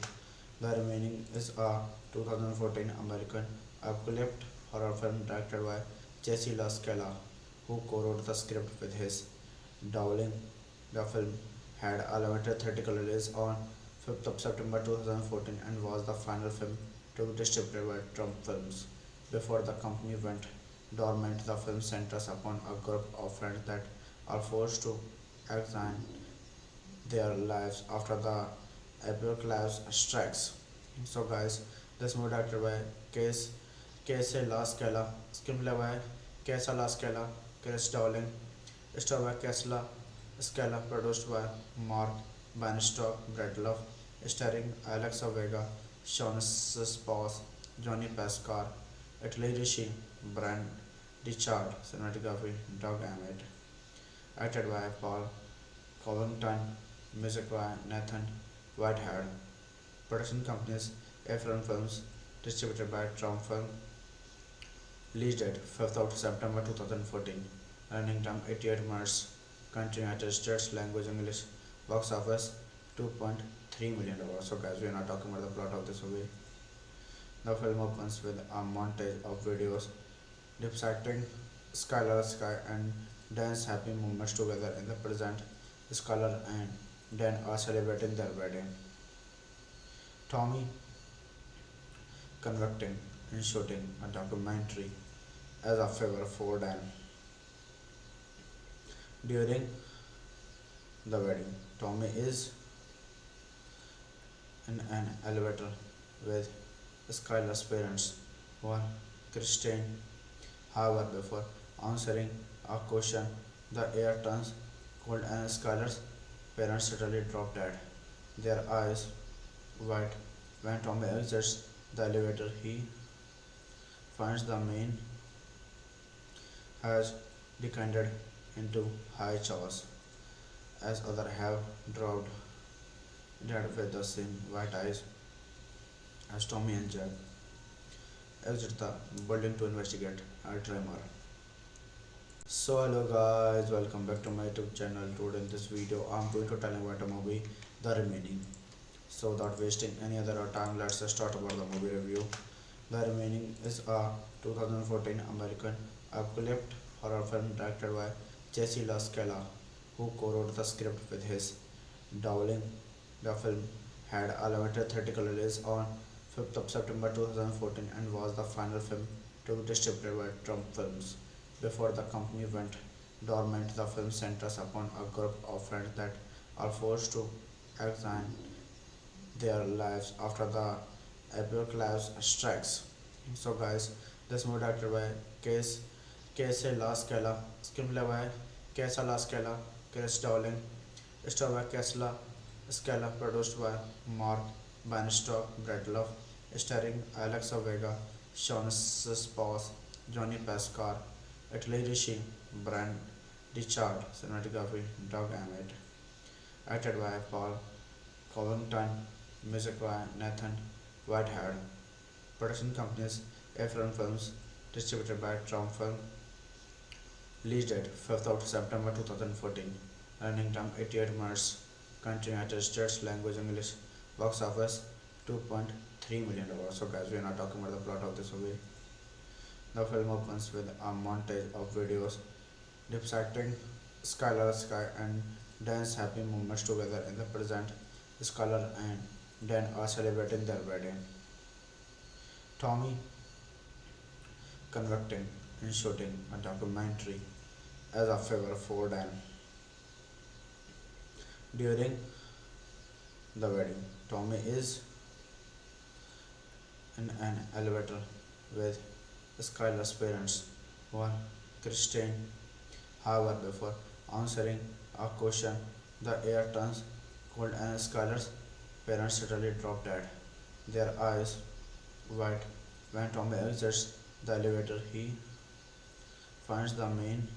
The Remaining is a 2014 American apocalyptic horror film directed by Jesse La Scala, who co-wrote the script with his Dowling. The film had a limited theatrical release on 5th of September 2014 and was the final film to be distributed by Trump Films. Before the company went dormant, the film centers upon a group of friends that are forced to examine their lives after the apocalypse strikes. So, guys, this movie directed by Case Casey La Scala, screenplay by Casa La Scala, Chris Dowling, starred by Casla Scala, produced by Mark Bannistock, Brett Love, starring Alexa Vega, Sean Spouse, Johnny Pascal, Italy Rishi, Brian Richard, cinematography, Doug Emmett, acted by Paul Covington, music by Nathan Whitehead, production companies Efron Films, distributed by Trump Film, release date 5th of September 2014, running time 88 minutes, country United States, language English, box office $2.3 million. So guys, we are not talking about the plot of this movie. The film opens with a montage of videos depicting Skylar Sky and Dan's happy moments together in the present. Skylar and Dan are celebrating their wedding. Tommy conducting and shooting a documentary as a favor for Dan. During the wedding, Tommy is in an elevator with Skylar's parents, one Christine. However, before answering a question, the air turns cold and Skylar's parents suddenly drop dead, their eyes wide. When Tommy exits the elevator, he finds the main has descended into high chaos, as others have dropped dead with the same white eyes as Tommy and Jack exit the building to investigate a tremor. So hello guys, welcome back to my YouTube channel. Today in this video I'm going to tell you about a movie, The Remaining. So without wasting any other time, let's start about the movie review. The Remaining is a 2014 American apocalyptic horror film directed by Jesse La Scala, who co-wrote the script with his Dowling. The film had a limited theatrical release on 5th of September 2014 and was the final film to be distributed by Trump Films. Before the company went dormant, the film centers upon a group of friends that are forced to examine their lives after the apocalypse strikes. So, guys, this movie directed by Case Casey La Scala, screenplay by Casa La Scala, Chris Dowling, starred by Casla Scala, produced by Mark Bannistock, Brett Love, starring Alexa Vega, Sean Spouse, Johnny Pascal, Italy Rishi, Brand Richard, cinematography, Doug Emmett, acted by Paul Covington, music by Nathan Whitehead, production companies Efron Films, distributed by Trump Film, release date 5th of September 2014, running time 88 minutes, country United States, language English, box office $2.3 million. So guys, we are not talking about the plot of this movie. The film opens with a montage of videos depicting Skylar Sky and Dan's happy moments together in the present. Skylar and Dan are celebrating their wedding. Tommy conducting and shooting a documentary as a favor for Dan. During the wedding, Tommy is in an elevator with Skylar's parents, while Christine. However, before answering a question, the air turns cold and Skylar's parents suddenly drop dead, their eyes wide. When Tommy exits the elevator, he finds the main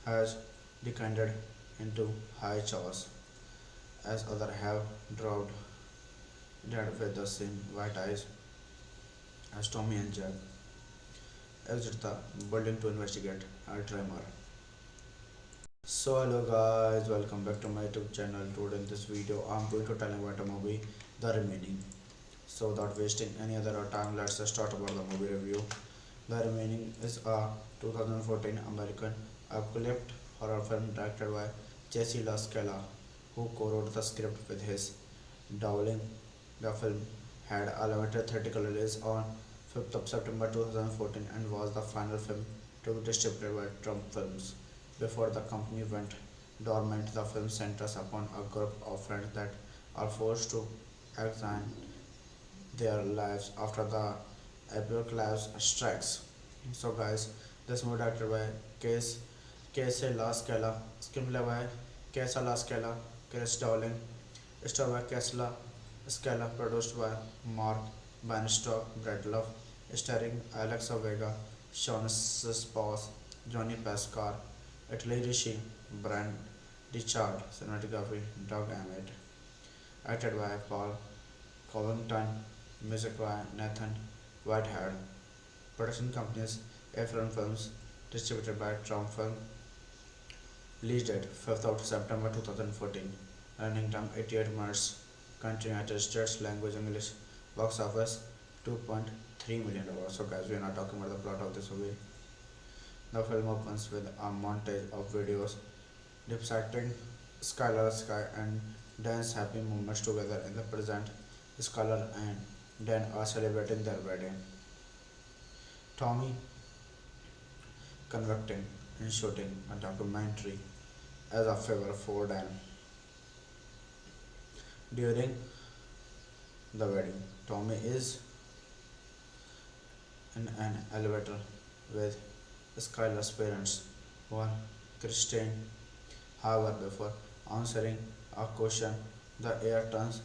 has decanted into high chaos, as others have dropped dead with the same white eyes as Tommy and Jack exit the building to investigate a tremor. So hello guys, welcome back to my YouTube channel. Today in this video I'm going to tell you about a movie, The Remaining. So without wasting any other time, let's just start about the movie review. The Remaining is a 2014 American apocalyptic horror film directed by Jesse La Scala, who co-wrote the script with his Dowling. The film had a limited theatrical release on 5th of September 2014 and was the final film to be distributed by Trump Films. Before the company went dormant, the film centers upon a group of friends that are forced to examine their lives after the apocalypse strikes. So, guys, this movie directed by Case Casey La Scala, screenplay by Casa La Scala, Chris Dowling, starred by Casla Scala, produced by Mark Bannistock, Brett Love, starring Alexa Vega, Sean Spouse, Johnny Pascal, Italy Rishi, Brand Richard, cinematography, Doug Emmett, acted by Paul Covington, music by Nathan Whitehead, production companies Efron Films, distributed by Trump Film, release date 5th of September 2014, running time 88 minutes, country United States, language English, box office $2.3 million. So guys, we are not talking about the plot of this movie. The film opens with a montage of videos depicting Skylar Sky and Dan's happy moments together in the present. Skylar and Dan are celebrating their wedding. Tommy conducting and shooting a documentary as a favor for Dan. During the wedding, Tommy is in an elevator with Skylar's parents, while Christine. However, before answering a question, the air turns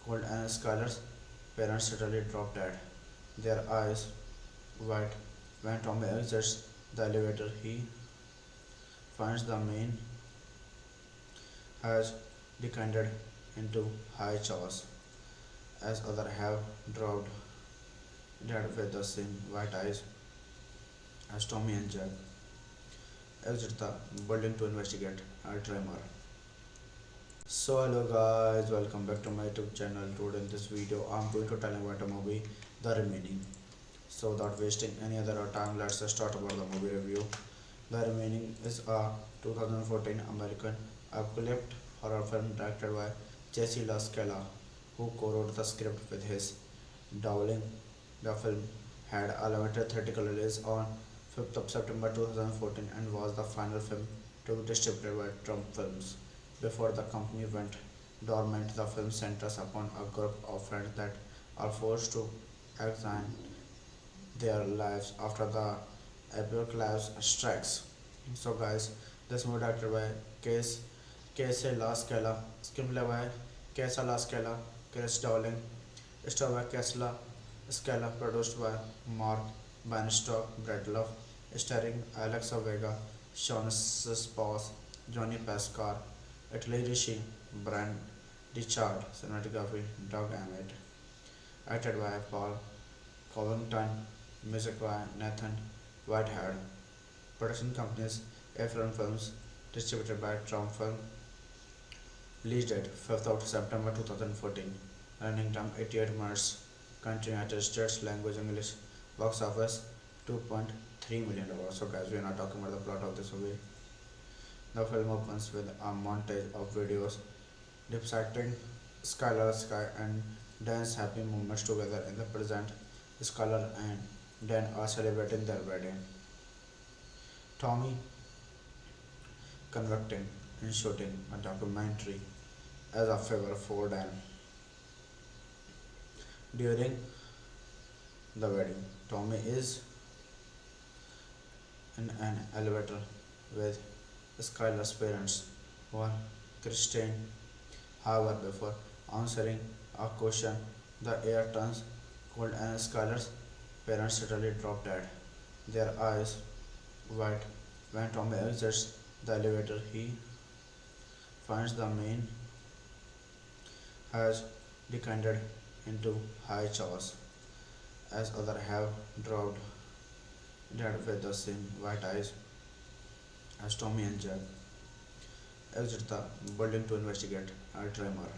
cold and Skylar's parents suddenly drop dead, their eyes wide. When Tommy exits the elevator, he finds the main has decanted into high chaos, as others have dropped dead with the same white eyes as Tommy and Jack exit the building to investigate a tremor. So hello guys, welcome back to my YouTube channel. Today in this video I'm going to tell you about a movie, The Remaining. So without wasting any other time, let's just start about the movie review. The Remaining is a 2014 American apocalyptic horror film directed by Jesse La Scala, who co-wrote the script with his Dowling. The film had a limited theatrical release on 5th of September 2014 and was the final film to be distributed by Trump Films. Before the company went dormant, the film centers upon a group of friends that are forced to examine their lives after the apocalypse strikes. So, guys, this movie directed by Case Casey La Scala, screenplay by Casa La Scala, Chris Dowling, starred by Casla Scala, produced by Mark Bannistock, Brett Love, starring Alexa Vega, Sean Spouse, Johnny Pascal, Italy Rishi, Brian Richard, cinematography, Doug Emmett, acted by Paul Covington, music by Nathan Whitehead, production companies Efron Films, distributed by Trump Film, release date 5th of September 2014, running time 88 minutes, country United States, language English, box office $2.3 million. So guys, we are not talking about the plot of this movie. The film opens with a montage of videos depicting Skylar Sky and Dan's happy moments together in the present. Skylar and Dan are celebrating their wedding. Tommy conducting and shooting a documentary as a favor for Dan. During the wedding, Tommy is in an elevator with Skylar's parents, while Christine. However, before answering a question, the air turns cold and Skylar's parents suddenly drop dead, their eyes wide. When Tommy exits the elevator, he finds the main has descended into high chaos, as others have dropped dead with the same white eyes as Tommy and Jack exit the building to investigate a tremor.